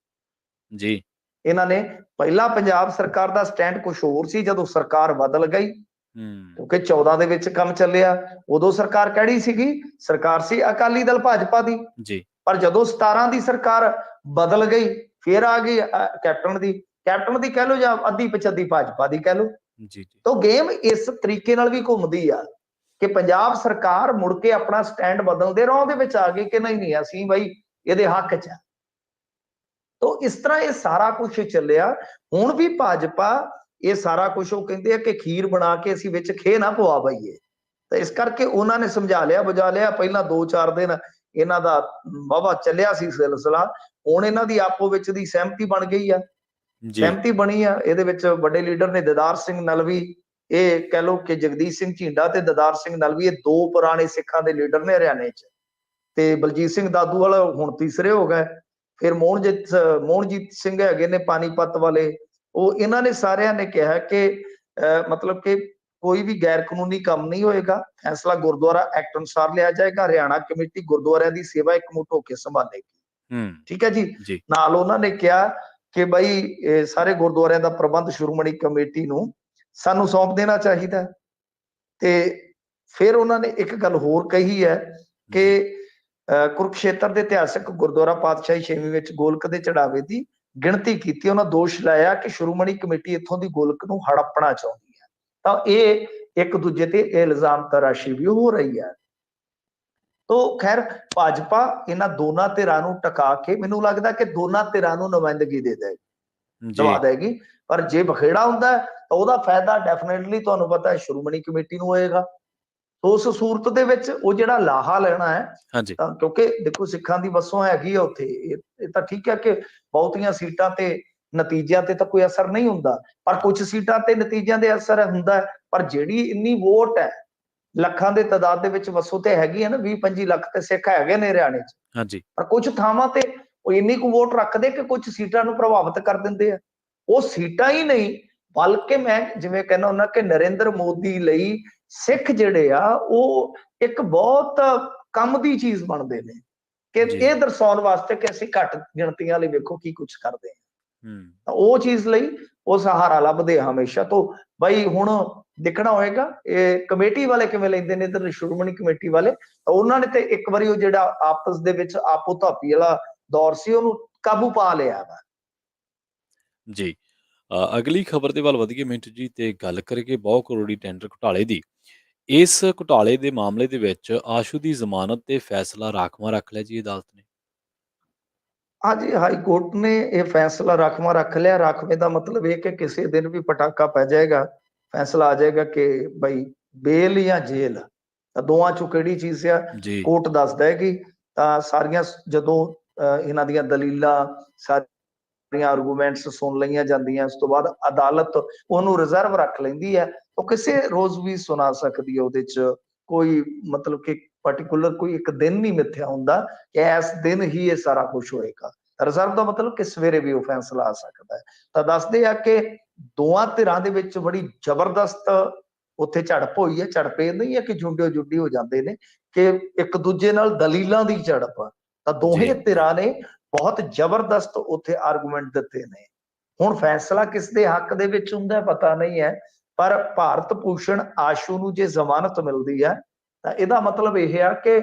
ਜੀ, ਇਹਨਾਂ ਨੇ ਪਹਿਲਾਂ ਪੰਜਾਬ ਸਰਕਾਰ ਦਾ ਸਟੈਂਡ ਕੁਝ ਹੋਰ ਸੀ, ਜਦੋਂ ਸਰਕਾਰ ਬਦਲ ਗਈ, ਹੂੰ, ਕਿਉਂਕਿ 14 ਦੇ ਵਿੱਚ ਕੰਮ ਚੱਲਿਆ, ਉਦੋਂ ਸਰਕਾਰ ਕਿਹੜੀ ਸੀਗੀ, ਸਰਕਾਰ ਸੀ ਅਕਾਲੀ ਦਲ ਭਾਜਪਾ ਦੀ। ਜੀ, ਪਰ ਜਦੋਂ 17 ਦੀ ਸਰਕਾਰ ਬਦਲ ਗਈ, ਫਿਰ ਆ ਗਈ ਕੈਪਟਨ ਦੀ ਕਹਿ ਲਓ ਜਾਂ ਅੱਧੀ ਪਛੱਧੀ ਭਾਜਪਾ ਦੀ ਕਹਿ ਲਓ। ਜੀ, ਜੀ, ਤਾਂ ਗੇਮ ਇਸ ਤਰੀਕੇ ਨਾਲ ਵੀ ਘੁੰਮਦੀ ਆ ਕਿ ਪੰਜਾਬ ਸਰਕਾਰ ਮੁੜ ਕੇ ਆਪਣਾ ਸਟੈਂਡ ਬਦਲਦੇ ਰੋਹ ਦੇ ਵਿੱਚ ਆ ਗਈ ਕਿ ਨਹੀਂ ਅਸੀਂ ਬਾਈ ਇਹਦੇ ਹੱਕ 'ਚ ਆ। ਤਾਂ ਇਸ ਤਰ੍ਹਾਂ ਇਹ ਸਾਰਾ ਕੁਝ ਚੱਲਿਆ। ਹੁਣ ਵੀ ਭਾਜਪਾ ਇਹ ਸਾਰਾ ਕੁਝ, ਉਹ ਕਹਿੰਦੇ ਆ ਕਿ ਖੀਰ ਬਣਾ ਕੇ ਅਸੀਂ ਵਿੱਚ ਖੇ ਨਾ ਪਵਾ ਬਈਏ। ਤਾਂ ਇਸ ਕਰਕੇ ਉਹਨਾਂ ਨੇ ਸਮਝਾ ਲਿਆ ਬੁਝਾ ਲਿਆ। ਪਹਿਲਾਂ 2-4 ਦਿਨ ਇਹਨਾਂ ਦਾ ਵਾਹਵਾ ਚੱਲਿਆ ਸੀ ਸਿਲਸਿਲਾ, ਹੁਣ ਇਹਨਾਂ ਦੀ ਆਪੋ ਵਿੱਚ ਦੀ ਸਹਿਮਤੀ ਬਣ ਗਈ ਆ। ਜੀ, ਸਹਿਮਤੀ ਬਣੀ ਆ, ਇਹਦੇ ਵਿੱਚ ਵੱਡੇ ਲੀਡਰ ਨੇ ਦਦਾਰ ਸਿੰਘ ਨਲਵੀ, ਇਹ ਕਹਿ ਲਓ ਕਿ ਜਗਦੀਸ਼ ਸਿੰਘ ਝੀਂਡਾ ਤੇ ਦਦਾਰ ਸਿੰਘ ਨਲਵੀ, ਇਹ 2 ਪੁਰਾਣੇ ਸਿੱਖਾਂ ਦੇ ਲੀਡਰ ਨੇ ਹਰਿਆਣੇ 'ਚ, ਤੇ ਬਲਜੀਤ ਸਿੰਘ ਦਾਦੂਵਾਲ ਹੁਣ ਤੀਸਰੇ ਹੋ ਗਏ। ਫਿਰ ਮੋਹਨਜੀਤ ਸਿੰਘ ਹੈਗੇ ਨੇ ਪਾਣੀਪਤ ਵਾਲੇ, ਉਹ ਇਹਨਾਂ ਨੇ ਸਾਰਿਆਂ ਨੇ ਕਿਹਾ ਕਿ ਮਤਲਬ ਕਿ ਕੋਈ ਵੀ ਗੈਰ ਕਾਨੂੰਨੀ ਕੰਮ ਨਹੀਂ ਹੋਏਗਾ, ਫੈਸਲਾ ਗੁਰਦੁਆਰਾ ਐਕਟ ਅਨੁਸਾਰ ਲਿਆ ਜਾਏਗਾ, ਹਰਿਆਣਾ ਕਮੇਟੀ ਗੁਰਦੁਆਰਿਆਂ ਦੀ ਸੇਵਾ ਇਕਮੁੱਠ ਹੋ ਕੇ ਸੰਭਾਲੇਗੀ। ਹੂੰ, ਠੀਕ ਹੈ ਜੀ। ਜੀ, ਨਾਲ ਉਹਨਾਂ ਨੇ ਕਿਹਾ ਕਿ ਬਈ ਸਾਰੇ ਗੁਰਦੁਆਰਿਆਂ ਦਾ ਪ੍ਰਬੰਧ ਸ਼੍ਰੋਮਣੀ ਕਮੇਟੀ ਨੂੰ ਸਾਨੂੰ ਸੌਂਪ ਦੇਣਾ ਚਾਹੀਦਾ। ਤੇ ਫਿਰ ਉਹਨਾਂ ਨੇ ਇੱਕ ਗੱਲ ਹੋਰ ਕਹੀ ਹੈ ਕਿ ਜੀ, ਕੁਰੂਕਸ਼ੇਤਰ ਦੇ ਇਤਿਹਾਸਕ ਗੁਰਦੁਆਰਾ ਪਾਤਸ਼ਾਹੀ 6ਵੀਂ ਵਿੱਚ ਗੋਲਕ ਦੇ ਚੜਾਵੇ ਦੀ ਗਿਣਤੀ ਕੀਤੀ। ਉਹਨਾਂ ਦੋਸ਼ ਲਾਇਆ ਕਿ ਸ਼੍ਰੋਮਣੀ ਕਮੇਟੀ ਇੱਥੋਂ ਦੀ ਗੋਲਕ ਨੂੰ ਹੜੱਪਣਾ ਚਾਹੁੰਦੀ ਹੈ। ਤਾਂ ਇਹ ਇੱਕ ਦੂਜੇ ਤੇ ਇਲਜ਼ਾਮ ਤਰਾਸ਼ੀ ਵੀ ਹੋ ਰਹੀ ਹੈ। ਤੋ ਖੈਰ ਭਾਜਪਾ ਇਹਨਾਂ ਦੋਨਾਂ ਧਿਰਾਂ ਨੂੰ ਟਕਾ ਕੇ, ਮੈਨੂੰ ਲੱਗਦਾ ਕਿ ਦੋਨਾਂ ਧਿਰਾਂ ਨੂੰ ਨੁਮਾਇੰਦਗੀ ਦਵਾ ਜੀ, ਦੇਗੀ। ਪਰ ਜੇ ਬਖੇੜਾ ਹੁੰਦਾ ਤਾਂ ਉਹਦਾ ਫਾਇਦਾ ਡੈਫੀਨਿਟਲੀ ਤੁਹਾਨੂੰ ਪਤਾ ਹੈ ਸ਼੍ਰੋਮਣੀ ਕਮੇਟੀ ਨੂੰ ਹੋਏਗਾ। ਉਸ ਸੂਰਤ ਦੇ ਵਿੱਚ ਉਹ ਜਿਹੜਾ ਲਾਹਾ ਲੈਣਾ ਹੈ, ਹਾਂਜੀ, ਤਾਂ ਕਿਉਂਕਿ ਦੇਖੋ ਸਿੱਖਾਂ ਦੀ ਵਸੋਂ ਹੈਗੀ ਆ ਉੱਥੇ, ਇਹ ਤਾਂ ਠੀਕ ਹੈ ਕਿ ਬਹੁਤੀਆਂ ਸੀਟਾਂ ਤੇ ਨਤੀਜਿਆਂ ਤੇ ਤਾਂ ਕੋਈ ਅਸਰ ਨਹੀਂ ਹੁੰਦਾ, ਪਰ ਕੁਝ ਸੀਟਾਂ ਤੇ ਨਤੀਜਿਆਂ ਦੇ ਅਸਰ ਹੁੰਦਾ। ਪਰ ਜਿਹੜੀ ਇੰਨੀ ਵੋਟ ਹੈ, ਲੱਖਾਂ ਦੇ ਤਾਦਾਦ ਦੇ ਵਿੱਚ ਵਸੋਂ ਤੇ ਹੈਗੀ ਹੈ ਨਾ, 20-25 ਲੱਖ ਤੇ ਸਿੱਖ ਹੈਗੇ ਨੇ ਹਰਿਆਣੇ 'ਚ। ਹਾਂਜੀ, ਪਰ ਕੁਝ ਥਾਵਾਂ ਤੇ ਉਹ ਇੰਨੀ ਕੁ ਵੋਟ ਰੱਖਦੇ ਕਿ ਕੁਝ ਸੀਟਾਂ ਨੂੰ ਪ੍ਰਭਾਵਿਤ ਕਰ ਦਿੰਦੇ ਆ। ਉਹ ਸੀਟਾਂ ਹੀ ਨਹੀਂ, ਬਲਕਿ ਮੈਂ ਜਿਵੇਂ ਕਹਿੰਦਾ ਹੁੰਦਾ ਕਿ ਨਰਿੰਦਰ ਮੋਦੀ ਲਈ ਸਿੱਖ ਜਿਹੜੇ ਆ ਉਹ ਇੱਕ ਬਹੁਤ ਕੰਮ ਦੀ ਚੀਜ਼ ਬਣਦੇ ਨੇ, ਕਿ ਜੀ, ਇਹ ਦਰਸਾਉਣ ਵਾਸਤੇ ਕਿ ਅਸੀਂ ਘੱਟ ਗਿਣਤੀਆਂ ਲਈ ਵੇਖੋ ਕੀ ਕੁਝ ਕਰਦੇ ਹਾਂ। ਹੂੰ, ਤਾਂ ਉਹ ਚੀਜ਼ ਲਈ ਉਹ ਸਹਾਰਾ ਲੱਭਦੇ ਆ ਹਮੇਸ਼ਾ ਤੋਂ। ਬਈ ਹੁਣ ਦੇਖਣਾ ਹੋਏਗਾ ਇਹ ਕਮੇਟੀ ਵਾਲੇ ਕਿਵੇਂ ਲੈਂਦੇ ਨੇ, ਇਧਰ ਸ਼੍ਰੋਮਣੀ ਕਮੇਟੀ ਵਾਲੇ। ਤਾਂ ਉਹਨਾਂ ਨੇ ਤੇ ਇੱਕ ਵਾਰੀ ਉਹ ਜਿਹੜਾ ਆਪਸ ਦੇ ਵਿੱਚ ਆਪੋ ਧਾਪੀ ਵਾਲਾ ਦੌਰ ਸੀ, ਉਹਨੂੰ ਕਾਬੂ ਪਾ ਲਿਆ ਵਾ। ਜੀ। ਅਗਲੀ ਖਬਰ ਦੇ ਵੱਲ ਵਧੀਏ ਮਿੰਟੂ ਜੀ, ਤੇ ਗੱਲ ਕਰੀਏ ਬਹੁ ਕਰੋੜੀ ਟੈਂਡਰ ਘੁਟਾਲੇ ਦੀ। ਇਸ ਘੁਟਾਲੇ ਦੇ ਮਾਮਲੇ ਦੇ ਵਿੱਚ ਆਸ਼ੂ ਦੀ ਜ਼ਮਾਨਤ ਤੇ ਫੈਸਲਾ ਰਾਖਵਾਂ ਰੱਖ ਲਿਆ ਜੀ ਅਦਾਲਤ ਨੇ। हाँ जी, हाई कोर्ट ने ये फैसला राखवा रख लिया। राखवे का मतलब ये कि किसी दिन भी पटाखा पै जाएगा, फैसला आ जाएगा कि भाई बेल या जेल, दोवां चों किहड़ी चीज आ जी कोर्ट दस देगी। सारियां जदों इन्हां दियां दलीलां सारियां आर्गूमेंट्स सुन लईआं जांदियां, उस तो बाद अदालत ਉਹਨੂੰ रिजर्व रख लैंदी है। ਉਹ ਕਿਸੇ ਰੋਜ਼ ਵੀ ਸੁਣਾ ਸਕਦੀ ਹੈ। ਉਹਦੇ ਚ ਕੋਈ ਮਤਲਬ ਕਿ ਪਾਰਟਿਕੂਲਰ ਕੋਈ ਇੱਕ ਦਿਨ ਨਹੀਂ ਮਿੱਥਿਆ ਹੁੰਦਾ ਕਿ ਇਸ ਦਿਨ ਹੀ ਇਹ ਸਾਰਾ ਕੁਝ ਹੋਏਗਾ। ਰਿਜ਼ਰਵ ਦਾ ਮਤਲਬ ਕਿ ਸਵੇਰੇ ਵੀ ਉਹ ਫੈਸਲਾ ਆ ਸਕਦਾ ਹੈ। ਤਾਂ ਦੱਸਦੇ ਆ ਕਿ ਦੋਵਾਂ ਧਿਰਾਂ ਦੇ ਵਿੱਚ ਬੜੀ ਜ਼ਬਰਦਸਤ ਉੱਥੇ ਝੜਪ ਹੋਈ ਹੈ। ਝੜਪ ਇਹ ਨਹੀਂ ਹੈ ਕਿ ਜੁੰਡੋ ਜੁੱਡੀ ਹੋ ਜਾਂਦੇ ਨੇ, ਕਿ ਇੱਕ ਦੂਜੇ ਨਾਲ ਦਲੀਲਾਂ ਦੀ ਝੜਪ। ਤਾਂ ਦੋਹੇ ਧਿਰਾਂ ਨੇ ਬਹੁਤ ਜ਼ਬਰਦਸਤ ਉੱਥੇ ਆਰਗੂਮੈਂਟ ਦਿੱਤੇ ਨੇ। ਹੁਣ ਫੈਸਲਾ ਕਿਸ ਦੇ ਹੱਕ ਦੇ ਵਿੱਚ ਹੁੰਦਾ ਪਤਾ ਨਹੀਂ ਹੈ, ਪਰ ਭਾਰਤ ਭੂਸ਼ਣ ਆਸ਼ੂ ਨੂੰ ਜੇ ਜ਼ਮਾਨਤ ਮਿਲਦੀ ਹੈ ਤਾਂ ਇਹਦਾ ਮਤਲਬ ਇਹ ਆ ਕਿ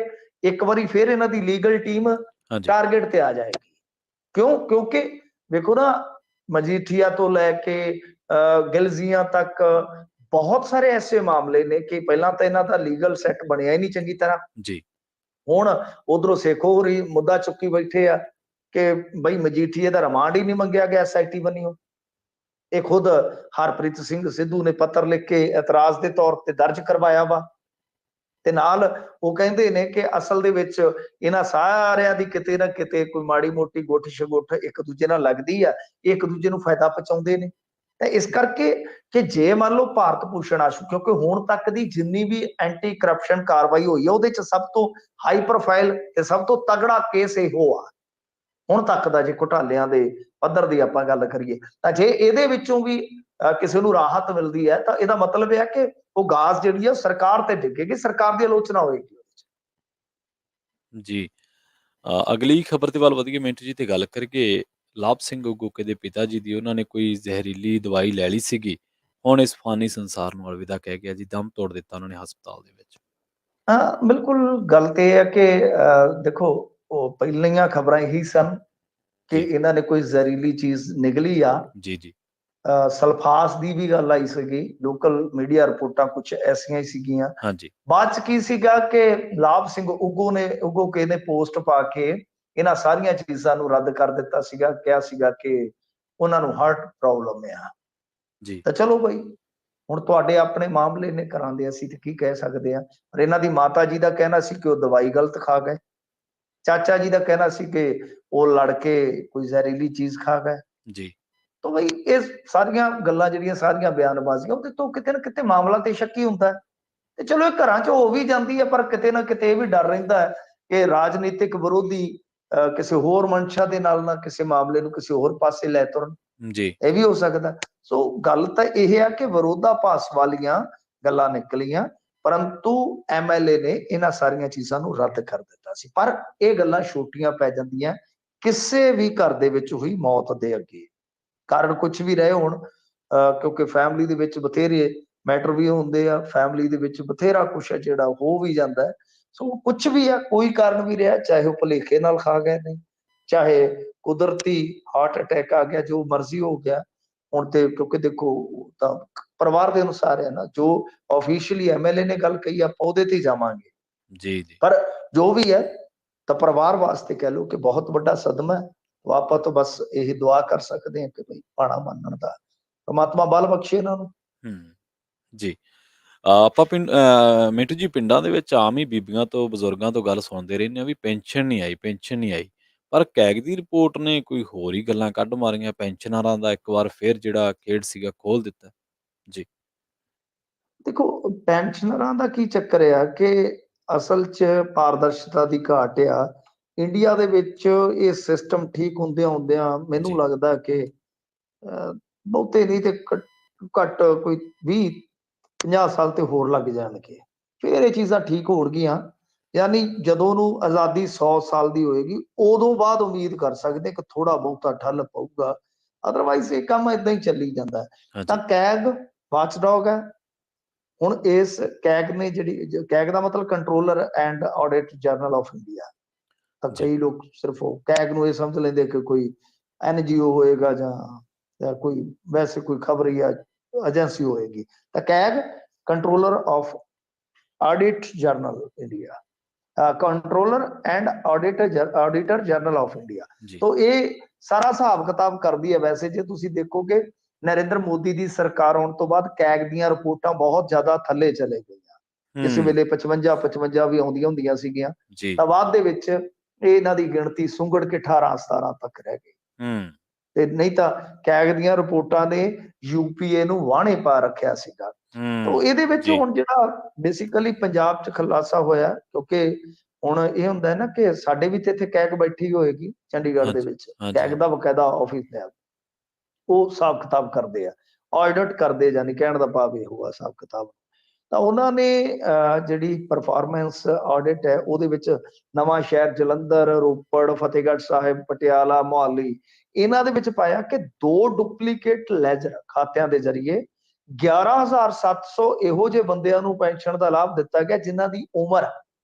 ਇੱਕ ਵਾਰੀ ਫਿਰ ਇਹਨਾਂ ਦੀ ਲੀਗਲ ਟੀਮ ਟਾਰਗੇਟ ਤੇ ਆ ਜਾਏਗੀ। ਕਿਉਂ? ਕਿਉਂਕਿ ਵੇਖੋ ਨਾ, ਮਜੀਠੀਆ ਤੋਂ ਲੈ ਕੇ ਗਿਲਜ਼ੀਆਂ ਤੱਕ ਬਹੁਤ ਸਾਰੇ ਐਸੇ ਮਾਮਲੇ ਨੇ ਕਿ ਪਹਿਲਾਂ ਤਾਂ ਇਹਨਾਂ ਦਾ ਲੀਗਲ ਸੈੱਟ ਬਣਿਆ ਹੀ ਨਹੀਂ ਚੰਗੀ ਤਰ੍ਹਾਂ ਜੀ। ਹੁਣ ਉਧਰੋਂ ਸੇਖੋ ਹੋਰੀ ਮੁੱਦਾ ਚੁੱਕੀ ਬੈਠੇ ਆ ਕਿ ਬਈ ਮਜੀਠੀਏ ਦਾ ਰਿਮਾਂਡ ਹੀ ਨਹੀਂ ਮੰਗਿਆ ਗਿਆ SIT ਵੱਲੋਂ। ਇਹ ਖੁਦ ਹਰਪ੍ਰੀਤ ਸਿੰਘ ਸਿੱਧੂ ਨੇ ਪੱਤਰ ਲਿਖ ਕੇ ਇਤਰਾਜ਼ ਦੇ ਤੌਰ ਤੇ ਦਰਜ ਕਰਵਾਇਆ ਵਾ। ਤੇ ਨਾਲ ਉਹ ਕਹਿੰਦੇ ਨੇ ਕਿ ਅਸਲ ਦੇ ਵਿੱਚ ਇਹਨਾਂ ਸਾਰਿਆਂ ਦੀ ਕਿਤੇ ਨਾ ਕਿਤੇ ਕੋਈ ਮਾੜੀ ਮੋਟੀ ਗੁੱਠ ਸ਼ਗੁੱਠ ਇੱਕ ਦੂਜੇ ਨਾਲ ਲੱਗਦੀ ਆ, ਇੱਕ ਦੂਜੇ ਨੂੰ ਫਾਇਦਾ ਪਹੁੰਚਾਉਂਦੇ ਨੇ। ਤਾਂ ਇਸ ਕਰਕੇ ਕਿ ਜੇ ਮੰਨ ਲਓ ਭਾਰਤ ਭੂਸ਼ਣ ਆਸ਼ੂ, ਕਿਉਂਕਿ ਹੁਣ ਤੱਕ ਦੀ ਜਿੰਨੀ ਵੀ ਐਂਟੀ ਕਰਪਸ਼ਨ ਕਾਰਵਾਈ ਹੋਈ ਹੈ ਉਹਦੇ ਚ ਸਭ ਤੋਂ ਹਾਈ ਪ੍ਰੋਫਾਈਲ ਤੇ ਸਭ ਤੋਂ ਤਗੜਾ ਕੇਸ ਇਹੋ ਆ ਹੁਣ ਤੱਕ ਦਾ। ਜੇ ਘੁਟਾਲਿਆਂ ਦੇ ਪੱਧਰ ਦੀ ਆਪਾਂ ਗੱਲ ਕਰੀਏ ਤਾਂ ਜੇ ਇਹਦੇ ਵਿੱਚੋਂ ਵੀ ਕਿਸੇ ਨੂੰ ਰਾਹਤ ਮਿਲਦੀ ਹੈ ਤਾਂ ਇਹਦਾ ਮਤਲਬ ਇਹ ਹੈ ਕਿ ਉਹ ਗਾਜ਼ ਜਿਹੜੀ ਹੈ ਸਰਕਾਰ ਤੇ ਡਿੱਗੇਗੀ, ਸਰਕਾਰ ਦੀ ਆਲੋਚਨਾ ਹੋਏਗੀ। ਜੀ ਅਗਲੀ ਖਬਰ ਦੇ ਵੱਲ ਵਧੀਆ ਮਿੰਟ ਜੀ ਤੇ ਗੱਲ ਕਰੀਏ ਲਾਭ ਸਿੰਘ ਉਗੂਕੇ ਦੇ ਪਿਤਾ ਜੀ ਦੀ। ਉਹਨਾਂ ਨੇ ਕੋਈ ਜ਼ਹਿਰੀਲੀ ਦਵਾਈ ਲੈ ਲਈ ਸੀਗੀ, ਹੁਣ ਇਸ ਫਾਨੀ ਸੰਸਾਰ ਨੂੰ ਅਲਵਿਦਾ ਕਹਿ ਗਿਆ ਜੀ। ਦਮ ਤੋੜ ਦਿੱਤਾ ਉਹਨਾਂ ਨੇ ਹਸਪਤਾਲ ਦੇ ਵਿੱਚ। ਹਾਂ ਬਿਲਕੁਲ, ਗੱਲ ਤੇ ਇਹ ਹੈ ਕਿ ਦੇਖੋ ਉਹ ਪਹਿਲੀਆਂ ਖਬਰਾਂ ਇਹੀ ਸਨ ਕਿ ਇਹਨਾਂ ਨੇ ਕੋਈ ਜ਼ਹਿਰੀਲੀ ਚੀਜ਼ ਨਿਗਲੀ ਆ। ਜੀ ਜੀ। ਸਲਫਾਸ ਦੀ ਵੀ ਗੱਲ ਆਈ ਸੀਗੀ, ਲੋਕਲ ਮੀਡੀਆ ਰਿਪੋਰਟਾਂ ਕੁਝ ਐਸੀਆਂ ਹੀ ਸੀਗੀਆਂ। ਹਾਂਜੀ। ਬਾਅਦ ਚ ਕੀ ਸੀਗਾ ਕਿ ਲਾਭ ਸਿੰਘ ਉਗੂਕੇ ਨੇ ਪੋਸਟ ਪਾ ਕੇ ਇਹਨਾਂ ਸਾਰੀਆਂ ਚੀਜ਼ਾਂ ਨੂੰ ਰੱਦ ਕਰ ਦਿੱਤਾ ਸੀਗਾ। ਕਿਹਾ ਸੀਗਾ ਕਿ ਉਹਨਾਂ ਨੂੰ ਹਾਰਟ ਪ੍ਰੋਬਲਮ ਆ। ਜੀ। ਤਾਂ ਚਲੋ ਬਈ, ਹੁਣ ਤੁਹਾਡੇ ਆਪਣੇ ਮਾਮਲੇ ਨੇ ਕਰਾਂਦੇ, ਅਸੀਂ ਤੇ ਕੀ ਕਹਿ ਸਕਦੇ ਆ। ਪਰ ਇਹਨਾਂ ਦੀ ਮਾਤਾ ਜੀ ਦਾ ਕਹਿਣਾ ਸੀ ਕਿ ਉਹ ਦਵਾਈ ਗਲਤ ਖਾ ਗਏ। ਚਾਚਾ ਜੀ ਦਾ ਕਹਿਣਾ ਸੀ ਕਿ ਉਹ ਲੜ ਕੇ ਕੋਈ ਜ਼ਹਿਰੀਲੀ ਚੀਜ਼ ਖਾ ਗਏ। ਜੀ। ਤਾਂ ਬਈ ਇਹ ਸਾਰੀਆਂ ਗੱਲਾਂ ਜਿਹੜੀਆਂ ਸਾਰੀਆਂ ਬਿਆਨਬਾਜ਼ੀਆਂ, ਉਹਦੇ ਤੋਂ ਕਿਤੇ ਨਾ ਕਿਤੇ ਮਾਮਲਾ ਤੇ ਸ਼ੱਕੀ ਹੁੰਦਾ ਹੈ। ਤੇ ਚਲੋ ਇਹ ਘਰਾਂ 'ਚ ਹੋ ਵੀ ਜਾਂਦੀ ਹੈ, ਪਰ ਕਿਤੇ ਨਾ ਕਿਤੇ ਇਹ ਵੀ ਡਰ ਰਹਿੰਦਾ ਹੈ ਕਿ ਰਾਜਨੀਤਿਕ ਵਿਰੋਧੀ ਕਿਸੇ ਹੋਰ ਮਨਸ਼ਾ ਦੇ ਨਾਲ ਨਾ ਕਿਸੇ ਮਾਮਲੇ ਨੂੰ ਕਿਸੇ ਹੋਰ ਪਾਸੇ ਲੈ ਤੁਰਨ। ਜੀ। ਇਹ ਵੀ ਹੋ ਸਕਦਾ। ਸੋ ਗੱਲ ਤਾਂ ਇਹ ਆ ਕਿ ਵਿਰੋਧਾਭਾਸ ਵਾਲੀਆਂ ਗੱਲਾਂ ਨਿਕਲੀਆਂ, ਪਰੰਤੂ MLA ਨੇ ਇਹਨਾਂ ਸਾਰੀਆਂ ਚੀਜ਼ਾਂ ਨੂੰ ਰੱਦ ਕਰ ਦਿੱਤਾ ਸੀ। ਪਰ ਇਹ ਗੱਲਾਂ ਛੋਟੀਆਂ ਪੈ ਜਾਂਦੀਆਂ ਕਿਸੇ ਵੀ ਘਰ ਦੇ ਵਿੱਚ ਹੋਈ ਮੌਤ ਦੇ ਅੱਗੇ। ਕਾਰਨ ਕੁਝ ਵੀ ਰਹੇ ਹੋਣ, ਕਿਉਂਕਿ ਫੈਮਿਲੀ ਦੇ ਵਿੱਚ ਬਥੇਰੇ ਮੈਟਰ ਵੀ ਹੁੰਦੇ ਆ, ਫੈਮਿਲੀ ਦੇ ਵਿੱਚ ਬਥੇਰਾ ਕੁਛ ਹੈ ਜਿਹੜਾ ਹੋ ਵੀ ਜਾਂਦਾ ਹੈ। ਸੋ ਕੁਝ ਵੀ ਆ, ਕੋਈ ਕਾਰਨ ਵੀ ਰਿਹਾ, ਚਾਹੇ ਉਹ ਭੁਲੇਖੇ ਨਾਲ ਖਾ ਗਏ ਨੇ, ਚਾਹੇ ਕੁਦਰਤੀ ਹਾਰਟ ਅਟੈਕ ਆ ਗਿਆ, ਜੋ ਮਰਜ਼ੀ ਹੋ ਗਿਆ। ਹੁਣ ਤੇ ਕਿਉਂਕਿ ਦੇਖੋ ਤਾਂ ਪਰਿਵਾਰ ਦੇ ਅਨੁਸਾਰ ਹੈ ਨਾ, ਜੋ ਆਫੀਸ਼ੀਅਲੀ MLA ਨੇ ਗੱਲ ਕਹੀ ਆਪਾਂ ਉਹਦੇ ਤੇ ਜਾਵਾਂਗੇ। ਜੀ ਜੀ। ਪਰ ਜੋ ਵੀ ਹੈ ਤਾਂ ਪਰਿਵਾਰ ਵਾਸਤੇ ਕਹਿ ਲਓ ਕਿ ਬਹੁਤ ਵੱਡਾ ਸਦਮਾ ਹੈ। ਆਪਾਂ ਤਾਂ ਬਸ ਇਹ ਦੁਆ ਕਰ ਸਕਦੇ ਹਾਂ ਕਿ ਬਈ ਭਾਣਾ ਮੰਨਣ ਦਾ ਪਰਮਾਤਮਾ ਬਲ ਬਖਸ਼ੇ ਇਹਨਾਂ ਨੂੰ। ਜੀ। ਆਪਾਂ ਮਿੰਟੂ ਜੀ ਪਿੰਡਾਂ ਦੇ ਵਿੱਚ ਆਮ ਹੀ ਬੀਬੀਆਂ ਤੋਂ ਬਜ਼ੁਰਗਾਂ ਤੋਂ ਗੱਲ ਸੁਣਦੇ ਰਹਿੰਦੇ ਆ ਵੀ ਪੈਨਸ਼ਨ ਨਹੀਂ ਆਈ, ਪੈਨਸ਼ਨ ਨਹੀਂ ਆਈ। ਪਰ ਕੈਗ ਦੀ ਰਿਪੋਰਟ ਨੇ ਕੋਈ ਹੋਰ ਹੀ ਗੱਲਾਂ ਕੱਢ ਮਾਰੀਆਂ। ਪੈਨਸ਼ਨਰਾਂ ਦਾ ਇੱਕ ਵਾਰ ਫਿਰ ਜਿਹੜਾ ਖੇਡ ਸੀਗਾ ਖੋਲ ਦਿੱਤਾ। ਜੀ। ਦੇਖੋ ਪੈਨਸ਼ਨਰਾਂ ਦਾ ਕੀ ਚੱਕਰ ਆ ਕਿ ਅਸਲ 'ਚ ਪਾਰਦਰਸ਼ਤਾ ਦੀ ਘਾਟ ਆ। ਇੰਡੀਆ ਦੇ ਵਿੱਚ ਇਹ ਸਿਸਟਮ ਠੀਕ ਹੁੰਦਿਆਂ ਮੈਨੂੰ ਲੱਗਦਾ ਕਿ ਬਹੁਤੇ ਨਹੀਂ ਤੇ ਘੱਟ ਕੋਈ 20-50 ਸਾਲ ਤੇ ਹੋਰ ਲੱਗ ਜਾਣਗੇ, ਫਿਰ ਇਹ ਚੀਜ਼ਾਂ ਠੀਕ ਹੋਣਗੀਆਂ। ਯਾਨੀ ਜਦੋਂ ਨੂੰ ਆਜ਼ਾਦੀ 100 ਸਾਲ ਦੀ ਹੋਏਗੀ, ਉਦੋਂ ਬਾਅਦ ਉਮੀਦ ਕਰ ਸਕਦੇ ਕਿ ਥੋੜਾ ਬਹੁਤਾ ਠੱਲ ਪਊਗਾ। ਅਦਰਵਾਈਜ਼ ਇਹ ਕੰਮ ਏਦਾਂ ਹੀ ਚੱਲੀ ਜਾਂਦਾ ਹੈ। ਤਾਂ ਕੈਗ ਵਾਚਡੌਗ ਹੈ। ਹੁਣ ਇਸ ਕੈਗ ਨੇ ਜਿਹੜੀ, ਕੈਗ ਦਾ ਮਤਲਬ controller and audit general of India. ਤਾਂ ਕਈ ਲੋਕ ਸਿਰਫ ਉਹ ਕੈਗ ਨੂੰ ਇਹ ਸਮਝ ਲੈਂਦੇ ਕਿ ਕੋਈ NGO ਹੋਏਗਾ ਜਾਂ ਕੋਈ ਵੈਸੇ ਕੋਈ ਖਬਰੀ ਏਜੰਸੀ ਹੋਏਗੀ। ਤਾਂ CAG controller of audit general India, controller and auditor general of India. तो ये सारा हिसाब किताब करती है। वैसे जे तुसी देखोगे नरेंद्र मोदी की सरकार आने तो बाद कैग दी रिपोर्टां बहुत ज्यादा थले चले गई। किसी वेले 55 भी आउंदियां हुंदियां सीगियां, तां बाद दे विच इन्हां दी गिणती सुंगड़ के 18-17 तक रह गई। ते नहीं तां कैग दी रिपोर्टां ने यूपीए नूं वाहणे पा रखिया सीगा। तो ਇਹਦੇ ਵਿੱਚ ਹੁਣ ਜਿਹੜਾ ਬੇਸਿਕਲੀ ਪੰਜਾਬ 'ਚ ਖੁਲਾਸਾ ਹੋਇਆ, ਕਿਉਂਕਿ ਹੁਣ ਇਹ ਹੁੰਦਾ ਹੈ ਨਾ ਕਿ ਸਾਡੇ ਵੀ ਤੇ ਇੱਥੇ ਕੈਗ ਬੈਠੀ ਹੋਏਗੀ ਚੰਡੀਗੜ੍ਹ ਦੇ ਵਿੱਚ, ਕੈਗ ਦਾ ਬਕਾਇਦਾ ਆਫਿਸ ਹੈ, ਉਹ ਹਿਸਾਬ ਕਿਤਾਬ ਕਰਦੇ ਆ, ਆਡਿਟ ਕਰਦੇ, ਜਾਨੀ ਕਹਿਣ ਦਾ ਭਾਵ ਇਹ ਹੋਆ ਹਿਸਾਬ ਕਿਤਾਬ। ਤਾਂ ਉਹਨਾਂ ਨੇ ਜਿਹੜੀ ਪਰਫਾਰਮੈਂਸ ਆਡਿਟ ਹੈ ਉਹਦੇ ਵਿੱਚ ਨਵਾਂ ਸ਼ਹਿਰ, ਜਲੰਧਰ, ਰੋਪੜ, ਫਤਿਹਗੜ੍ਹ ਸਾਹਿਬ, ਪਟਿਆਲਾ, ਮੁਹਾਲੀ, ਇਹਨਾਂ ਦੇ ਵਿੱਚ ਪਾਇਆ ਕਿ 2 ਡੁਪਲੀਕੇਟ ਲੈਜਰ ਖਾਤਿਆਂ ਦੇ ਜ਼ਰੀਏ 11,700 ਇਹੋ ਜਿਹੇ ਬੰਦਿਆਂ ਨੂੰ ਪੈਨਸ਼ਨ ਦਾ ਲਾਭ ਦਿੱਤਾ ਗਿਆ ਜਿਨ੍ਹਾਂ ਦੀ ਉਮਰ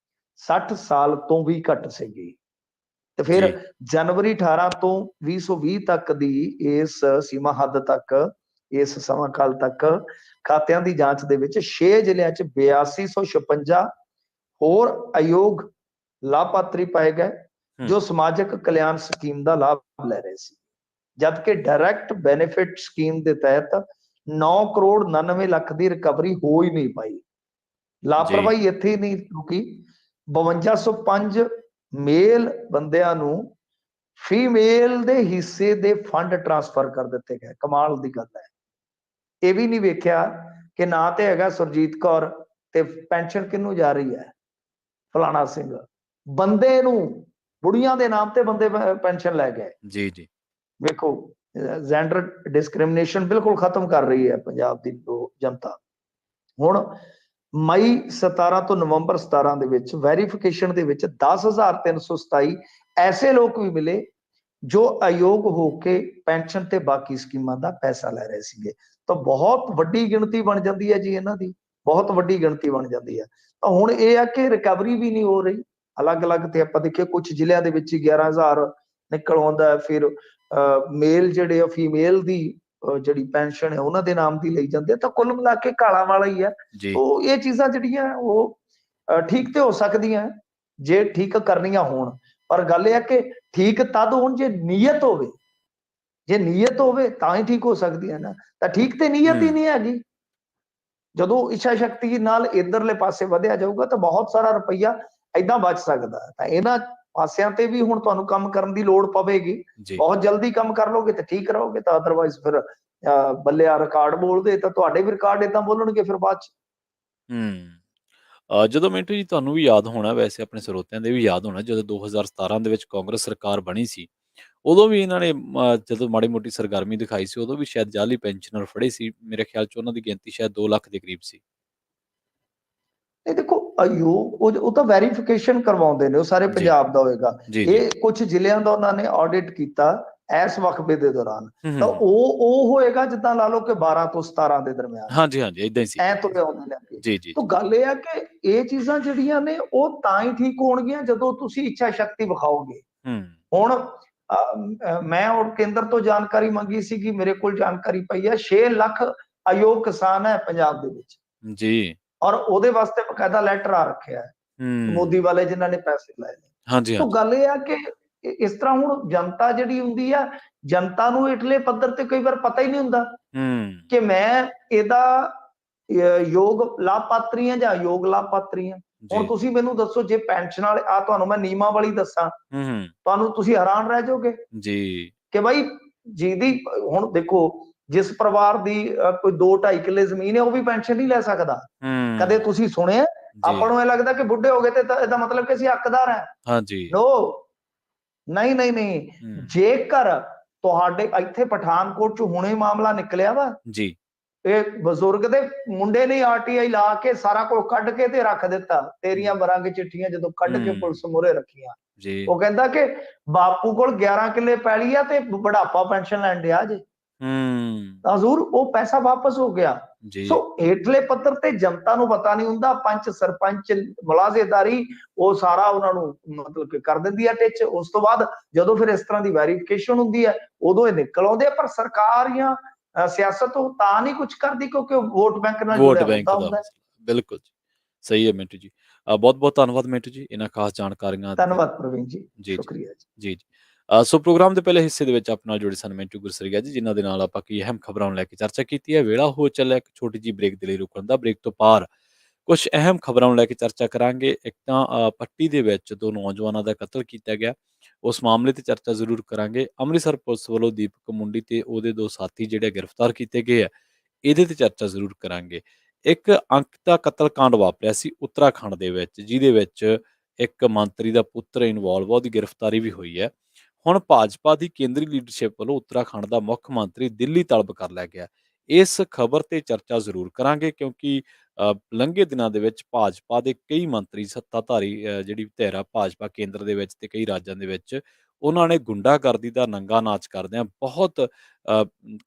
60 ਸਾਲ ਤੋਂ ਵੀ ਘੱਟ ਸੀਗੀ। ਤੇ ਫਿਰ ਜਨਵਰੀ 18 ਤੋਂ 2020 ਤੱਕ ਦੀ ਇਸ ਸੀਮਾ ਹੱਦ ਤੱਕ, ਇਸ ਸਮਾਂ ਕਾਲ ਤੱਕ ਖਾਤਿਆਂ ਦੀ ਜਾਂਚ ਦੇ ਵਿੱਚ 6 ਜ਼ਿਲ੍ਹਿਆਂ 'ਚ 8256 ਹੋਰ ਅਯੋਗ ਲਾਭਪਾਤਰੀ ਪਾਏ ਗਏ ਜੋ ਸਮਾਜਿਕ ਕਲਿਆਣ ਸਕੀਮ ਦਾ ਲਾਭ ਲੈ ਰਹੇ ਸੀ, ਜਦਕਿ ਡਾਇਰੈਕਟ ਬੈਨੀਫਿਟ ਸਕੀਮ ਦੇ ਤਹਿਤ 9 ਕਰੋੜ 99 ਲੱਖ ਦੀ ਰਿਕਵਰੀ ਹੋ ਹੀ ਨਹੀਂ ਪਾਈ। ਲਾਪਰਵਾਹੀ ਇੱਥੇ ਹੀ ਨਹੀਂ ਰੁਕੀ, 5205 ਮੇਲ ਬੰਦਿਆਂ ਨੂੰ ਫੀਮੇਲ ਦੇ ਹਿੱਸੇ ਦੇ ਫੰਡ ਟ੍ਰਾਂਸਫਰ ਕਰ ਦਿੱਤੇ ਗਏ। ਕਮਾਲ ਦੀ ਗੱਲ ਹੈ। ਇਹ ਵੀ ਨਹੀਂ ਵੇਖਿਆ ਕਿ ਨਾ ਤੇ ਹੈਗਾ ਸੁਰਜੀਤ ਕੌਰ ਤੇ ਪੈਨਸ਼ਨ ਕਿਹਨੂੰ ਜਾ ਰਹੀ ਹੈ, ਫਲਾਣਾ ਸਿੰਘ, ਬੰਦੇ ਨੂੰ, ਬੁੜੀਆਂ ਦੇ ਨਾਮ ਤੇ ਬੰਦੇ ਪੈਨਸ਼ਨ ਲੈ ਗਏ। ਜੀ ਜੀ ਵੇਖੋ, ਜੈਂਡਰ ਡਿਸਕ੍ਰਿਮੀਨੇਸ਼ਨ ਬਿਲਕੁਲ ਖਤਮ ਕਰ ਰਹੀ ਹੈ ਪੰਜਾਬ ਦੀ ਜਨਤਾ। ਹੁਣ ਮਈ 17 ਤੋਂ ਨਵੰਬਰ 17 ਦੇ ਵਿੱਚ ਵੈਰੀਫਿਕੇਸ਼ਨ ਦੇ ਵਿੱਚ 10,327 ਐਸੇ ਲੋਕ ਵੀ ਮਿਲੇ ਜੋ ਅਯੋਗ ਹੋ ਕੇ ਪੈਨਸ਼ਨ ਤੇ ਬਾਕੀ ਸਕੀਮਾਂ ਦਾ ਪੈਸਾ ਲੈ ਰਹੇ ਸੀਗੇ। ਤਾਂ ਬਹੁਤ ਵੱਡੀ ਗਿਣਤੀ ਬਣ ਜਾਂਦੀ ਹੈ ਜੀ ਇਹਨਾਂ ਦੀ, ਬਹੁਤ ਵੱਡੀ ਗਿਣਤੀ ਬਣ ਜਾਂਦੀ ਹੈ। ਤਾਂ ਹੁਣ ਇਹ ਆ ਕਿ ਰਿਕਵਰੀ ਵੀ ਨਹੀਂ ਹੋ ਰਹੀ। ਅਲੱਗ-ਅਲੱਗ ਤੇ ਆਪਾਂ ਦੇਖੀਏ ਕੁਝ ਜ਼ਿਲ੍ਹਿਆਂ ਦੇ ਵਿੱਚ 11,000 ਨਿਕਲ ਆਉਂਦਾ, ਫਿਰ ਮੇਲ ਜਿਹੜੇ ਆ ਫੀਮੇਲ ਦੀ ਜਿਹੜੀ ਪੈਨਸ਼ਨ ਹੈ ਉਹਨਾਂ ਦੇ ਨਾਮ ਦੀ ਲਈ ਜਾਂਦੇ। ਤਾਂ ਕੁੱਲ ਮਿਲਾ ਕੇ ਕਾਲਾ ਵਾਲਾ ਹੀ ਹੈ। ਉਹ ਇਹ ਚੀਜ਼ਾਂ ਜਿਹੜੀਆਂ ਉਹ ਠੀਕ ਤੇ ਹੋ ਸਕਦੀਆਂ ਜੇ ਠੀਕ ਕਰਨੀਆਂ ਹੋਣ, ਪਰ ਗੱਲ ਇਹ ਹੈ ਕਿ ਠੀਕ ਤਦ ਹੋਣ ਜੇ ਨੀਅਤ ਹੋਵੇ। ਜੇ ਨੀਅਤ ਹੋਵੇ ਤਾਂ ਹੀ ਠੀਕ ਹੋ ਸਕਦੀਆਂ ਨਾ, ਤਾਂ ਠੀਕ ਤੇ ਨੀਅਤ ਹੀ ਨਹੀਂ ਹੈਗੀ। ਜਦੋਂ ਇੱਛਾ ਸ਼ਕਤੀ ਨਾਲ ਇਧਰਲੇ ਪਾਸੇ ਵਧਿਆ ਜਾਊਗਾ ਤਾਂ ਬਹੁਤ ਸਾਰਾ ਰੁਪਈਆ ਏਦਾਂ ਬਚ ਸਕਦਾ। ਤਾਂ ਇਹਨਾਂ ਪਾਸਿਆਂ ਤੇ ਵੀ ਹੁਣ ਤੁਹਾਨੂੰ ਕੰਮ ਕਰਨ ਦੀ ਲੋੜ ਪਵੇਗੀ। ਬਹੁਤ ਜਲਦੀ ਕੰਮ ਕਰ ਲੋਗੇ ਤਾਂ ਠੀਕ ਰਹੋਗੇ, ਤਾਂ ਅਦਰਵਾਈਜ਼ ਫਿਰ ਬੱਲਿਆ ਰਿਕਾਰਡ ਬੋਲਦੇ ਤਾਂ ਤੁਹਾਡੇ ਵੀ ਰਿਕਾਰਡ ਏਦਾਂ ਬੋਲਣਗੇ ਫਿਰ ਬਾਅਦ ਚ। ਜਦੋਂ ਮਿੰਟੂ ਜੀ ਤੁਹਾਨੂੰ ਵੀ ਯਾਦ ਹੋਣਾ, ਵੈਸੇ ਆਪਣੇ ਸਰੋਤਿਆਂ ਦੇ ਵੀ ਯਾਦ ਹੋਣਾ, ਜਦੋਂ 2017 ਦੇ ਵਿੱਚ ਕਾਂਗਰਸ ਸਰਕਾਰ ਬਣੀ ਸੀ, ਉਦੋਂ ਵੀ ਇਹਨਾਂ ਨੇ ਜਦੋਂ ਮਾੜੀ ਮੋਟੀ ਸਰਗਰਮੀ ਦਿਖਾਈ ਸੀ, ਉਦੋਂ ਵੀ ਸ਼ਾਇਦ ਜਾਲੀ ਪੈਨਸ਼ਨਰ ਫੜੇ ਸੀ। ਮੇਰੇ ਖਿਆਲ ਚ ਉਹਨਾਂ ਦੀ ਗਿਣਤੀ ਸ਼ਾਇਦ 2 ਲੱਖ ਦੇ ਕਰੀਬ ਸੀ। ਇਹ ਦੇਖੋ ਆਯੋਗ ਉਹ ਤਾਂ ਵੈਰੀਫਿਕੇਸ਼ਨ ਕਰਵਾਉਂਦੇ ਨੇ, ਉਹ ਸਾਰੇ ਪੰਜਾਬ ਦਾ ਹੋਏਗਾ। ਇਹ ਕੁਝ ਜ਼ਿਲ੍ਹਿਆਂ ਦਾ ਉਹਨਾਂ ਨੇ ਆਡਿਟ ਕੀਤਾ ਇਸ ਵਕਫੇ ਦੇ ਦੌਰਾਨ, ਤਾਂ ਉਹ ਹੋਏਗਾ ਜਿੱਦਾਂ ਲਾ ਲਓ ਕਿ 12 ਤੋਂ 17 ਦੇ ਦਰਮਿਆਨ। ਹਾਂਜੀ ਏਦਾਂ ਹੀ ਸੀ, ਐ ਤੁਰੇ ਆਉਂਦੇ ਲੈ ਕੇ। ਤਾਂ ਗੱਲ ਇਹ ਆ ਕਿ ਇਹ ਚੀਜ਼ਾਂ ਜਿਹੜੀਆਂ ਨੇ ਉਹ ਤਾਂ ਹੀ ਠੀਕ ਹੋਣਗੀਆਂ ਜਦੋਂ ਤੁਸੀਂ ਇੱਛਾ ਸ਼ਕਤੀ ਵਿਖਾਓਗੇ। ਹੁਣ ਮੈਂ ਔਰ ਕੇਂਦਰ ਤੋਂ ਜਾਣਕਾਰੀ ਮੰਗੀ ਸੀ ਕਿ ਮੇਰੇ ਕੋਲ ਜਾਣਕਾਰੀ ਪਈ ਹੈ 6 ਲੱਖ ਅਯੋਗ ਕਿਸਾਨ ਹੈ ਪੰਜਾਬ ਦੇ ਵਿੱਚ ਜੀ, ਔਰ ਉਹਦੇ ਵਾਸਤੇ ਬਕਾਇਦਾ ਲੈਟਰ ਆ ਰੱਖਿਆ ਹੈ ਮੋਦੀ ਵਾਲੇ ਜਿਨ੍ਹਾਂ ਨੇ ਪੈਸੇ ਲਾਏ ਨੇ। ਤਾਂ ਗੱਲ ਇਹ ਆ ਕਿ ਇਸ ਤਰ੍ਹਾਂ ਹੁਣ ਜਨਤਾ ਜਿਹੜੀ ਹੁੰਦੀ ਆ, ਜਨਤਾ ਨੂੰ ਇਟਲੇ ਪੱਧਰ ਤੇ ਕਈ ਵਾਰ ਪਤਾ ਹੀ ਨਹੀਂ ਹੁੰਦਾ ਕਿ ਮੈਂ ਇਹਦਾ ਯੋਗ ਲਾਭਪਾਤਰੀ ਆ ਜਾਂ ਅਯੋਗ ਲਾਭਪਾਤਰੀ ਆ। ਹੁਣ ਤੁਸੀਂ ਮੈਨੂੰ ਦੱਸੋ, ਜੇ ਪੈਨਸ਼ਨ ਵਾਲੇ ਆ, ਤੁਹਾਨੂੰ ਮੈਂ ਨੀਮਾਂ ਵਾਲੀ ਦੱਸਾਂ, ਤੁਹਾਨੂੰ ਤੁਸੀਂ ਹੈਰਾਨ ਰਹਿ ਜਾਓਗੇ ਜੀ ਕਿ ਬਾਈ ਜਿਹਦੀ ਹੁਣ ਦੇਖੋ ਜਿਸ ਪਰਿਵਾਰ ਦੀ ਕੋਈ 2-2.5 ਕਿੱਲੇ ਜ਼ਮੀਨ ਹੈ ਉਹ ਵੀ ਪੈਨਸ਼ਨ ਨਹੀਂ ਲੈ ਸਕਦਾ। ਕਦੇ ਤੁਸੀਂ ਸੁਣਿਆ? ਆਪਾਂ ਨੂੰ ਇਹ ਲੱਗਦਾ ਕਿ ਬੁੱਢੇ ਹੋ ਗਏ ਤੇ ਇਹਦਾ ਮਤਲਬ ਕਿ ਅਸੀਂ ਹੱਕਦਾਰ ਹਾਂ। ਹਾਂਜੀ ਨੋ, ਨਹੀਂ। ਜੇਕਰ ਤੁਹਾਡੇ ਇੱਥੇ ਪਠਾਨਕੋਟ ਚ ਹੁਣੇ ਮਾਮਲਾ ਨਿਕਲਿਆ ਵਾ ਜੀ, ਇਹ ਬਜ਼ੁਰਗ ਦੇ ਮੁੰਡੇ ਨੇ ਆਰਟੀਆਈ ਲਾ ਕੇ ਸਾਰਾ ਕੁਝ ਕੱਢ ਕੇ ਤੇ ਰੱਖ ਦਿੱਤਾ, ਤੇਰੀਆਂ ਬਰੰਗ ਚਿੱਠੀਆਂ ਜਦੋਂ ਕੱਢ ਕੇ ਪੁਲਿਸ ਮੂਹਰੇ ਰੱਖੀਆਂ। ਉਹ ਕਹਿੰਦਾ ਕਿ ਬਾਪੂ ਕੋਲ 11 ਕਿੱਲੇ ਪੈਲੀ ਆ ਤੇ ਬੁਢਾਪਾ ਪੈਨਸ਼ਨ ਲੈਣ ਡਿਆ ਜੇ। ਹਜ਼ੂਰ ਉਹ ਪੈਸਾ ਵਾਪਸ ਹੋ ਗਿਆ। ਸੋ ਹੇਠਲੇ ਪੱਧਰ ਤੇ ਜਨਤਾ ਨੂੰ ਪਤਾ ਨਹੀਂ ਹੁੰਦਾ, ਪੰਚ ਸਰਪੰਚ ਮੁਲਾਜ਼ੇਦਾਰੀ ਉਹ ਸਾਰਾ ਉਹਨਾਂ ਨੂੰ ਮਤਲਬ ਕਿ ਕਰ ਦਿੰਦੀ ਹੈ ਟਿੱਚ। ਉਸ ਤੋਂ ਬਾਅਦ ਜਦੋਂ ਫਿਰ ਇਸ ਤਰ੍ਹਾਂ ਦੀ ਵੈਰੀਫਿਕੇਸ਼ਨ ਹੁੰਦੀ ਹੈ ਉਦੋਂ ਇਹ ਨਿਕਲ ਆਉਂਦੇ ਆ, ਪਰ ਸਰਕਾਰ ਜਾਂ ਸਿਆਸਤ ਉਹ ਤਾਂ ਨਹੀਂ ਕੁਝ ਕਰਦੀ ਕਿਉਂਕਿ ਵੋਟ ਬੈਂਕ ਨਾਲ ਜੁੜਿਆ ਹੁੰਦਾ। ਬਿਲਕੁਲ। ਸਹੀ ਹੈ ਮਿੰਟੂ ਜੀ। ਬਹੁਤ-ਬਹੁਤ ਧੰਨਵਾਦ ਮਿੰਟੂ ਜੀ, ਇਹਨਾਂ ਖਾਸ ਜਾਣਕਾਰੀਆਂ ਤੇ ਧੰਨਵਾਦ ਪ੍ਰਵੀਨ ਜੀ, ਜੀ, ਜੀ। ਸ਼ੁਕਰੀਆ ਜੀ। ਜੀ, ਜੀ। ਸੋ ਪ੍ਰੋਗਰਾਮ ਦੇ ਪਹਿਲੇ ਹਿੱਸੇ ਦੇ ਵਿੱਚ ਆਪਣੇ ਨਾਲ ਜੁੜੇ ਸਨ ਮਿੰਟੂ ਗੁਰਸਰੀਆ ਜੀ, ਜਿਨ੍ਹਾਂ ਦੇ ਨਾਲ ਆਪਾਂ ਕਈ ਅਹਿਮ ਖਬਰਾਂ ਨੂੰ ਲੈ ਕੇ ਚਰਚਾ ਕੀਤੀ ਹੈ। ਵੇਲਾ ਹੋ ਚੱਲਿਆ ਇੱਕ ਛੋਟੀ ਜਿਹੀ ਬ੍ਰੇਕ ਦੇ ਲਈ ਰੁਕਣ ਦਾ। ਬ੍ਰੇਕ ਤੋਂ ਪਾਰ ਕੁਛ ਅਹਿਮ ਖਬਰਾਂ ਨੂੰ ਲੈ ਕੇ ਚਰਚਾ ਕਰਾਂਗੇ। ਇੱਕ ਤਾਂ ਪੱਟੀ ਦੇ ਵਿੱਚ 2 ਨੌਜਵਾਨਾਂ ਦਾ ਕਤਲ ਕੀਤਾ ਗਿਆ, ਉਸ ਮਾਮਲੇ ਤੇ ਚਰਚਾ ਜ਼ਰੂਰ ਕਰਾਂਗੇ। ਅੰਮ੍ਰਿਤਸਰ ਪੁਲਿਸ ਵੱਲੋਂ ਦੀਪਕ ਮੁੰਡੀ ਤੇ ਉਹਦੇ 2 ਸਾਥੀ ਜਿਹੜੇ ਗ੍ਰਿਫਤਾਰ ਕੀਤੇ ਗਏ ਆ, ਇਹਦੇ ਤੇ ਚਰਚਾ ਜ਼ਰੂਰ ਕਰਾਂਗੇ। ਇੱਕ ਅੰਕ ਦਾ ਕਤਲकांड ਵਾਪਰਿਆ ਸੀ ਉੱਤਰਾਖੰਡ ਦੇ ਵਿੱਚ, ਜਿਹਦੇ ਵਿੱਚ ਇੱਕ ਮੰਤਰੀ ਦਾ ਪੁੱਤਰ ਇਨਵੋਲਵ ਆ, ਉਹਦੀ ਗ੍ਰਿਫਤਾਰੀ ਵੀ ਹੋਈ ਹੈ। ਹੁਣ ਭਾਜਪਾ ਦੀ ਕੇਂਦਰੀ ਲੀਡਰਸ਼ਿਪ ਵੱਲੋਂ ਉੱਤਰਾਖੰਡ ਦਾ ਮੁੱਖ ਮੰਤਰੀ ਦਿੱਲੀ ਤਲਬ ਕਰ ਲਿਆ ਗਿਆ। ਇਸ ਖਬਰ ਤੇ ਚਰਚਾ ਜ਼ਰੂਰ ਕਰਾਂਗੇ, ਕਿਉਂਕਿ ਲੰਘੇ ਦਿਨਾਂ ਦੇ ਵਿੱਚ ਭਾਜਪਾ ਦੇ ਕਈ ਮੰਤਰੀ ਸੱਤਾਧਾਰੀ ਜਿਹੜੀ ਧਿਰ ਆ ਭਾਜਪਾ ਕੇਂਦਰ ਦੇ ਵਿੱਚ ਤੇ ਕਈ ਰਾਜਾਂ ਦੇ ਵਿੱਚ, ਉਹਨਾਂ ਨੇ ਗੁੰਡਾਗਰਦੀ ਦਾ ਨੰਗਾ ਨਾਚ ਕਰਦਿਆਂ ਬਹੁਤ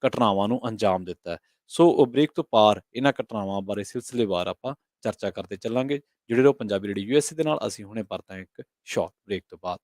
ਘਟਨਾਵਾਂ ਨੂੰ ਅੰਜਾਮ ਦਿੱਤਾ ਹੈ। ਸੋ ਉਹ ਬ੍ਰੇਕ ਤੋਂ ਪਾਰ ਇਹਨਾਂ ਘਟਨਾਵਾਂ ਬਾਰੇ ਸਿਲਸਿਲੇਵਾਰ ਆਪਾਂ ਚਰਚਾ ਕਰਦੇ ਚੱਲਾਂਗੇ। ਜੁੜੇ ਰਹੋ ਪੰਜਾਬੀ ਰੇਡੀਓ ਯੂਐਸਏ ਦੇ ਨਾਲ। ਅਸੀਂ ਹੁਣੇ ਪਰਤਾਂ ਇੱਕ ਸ਼ਾਰਟ ਬ੍ਰੇਕ ਤੋਂ ਬਾਅਦ।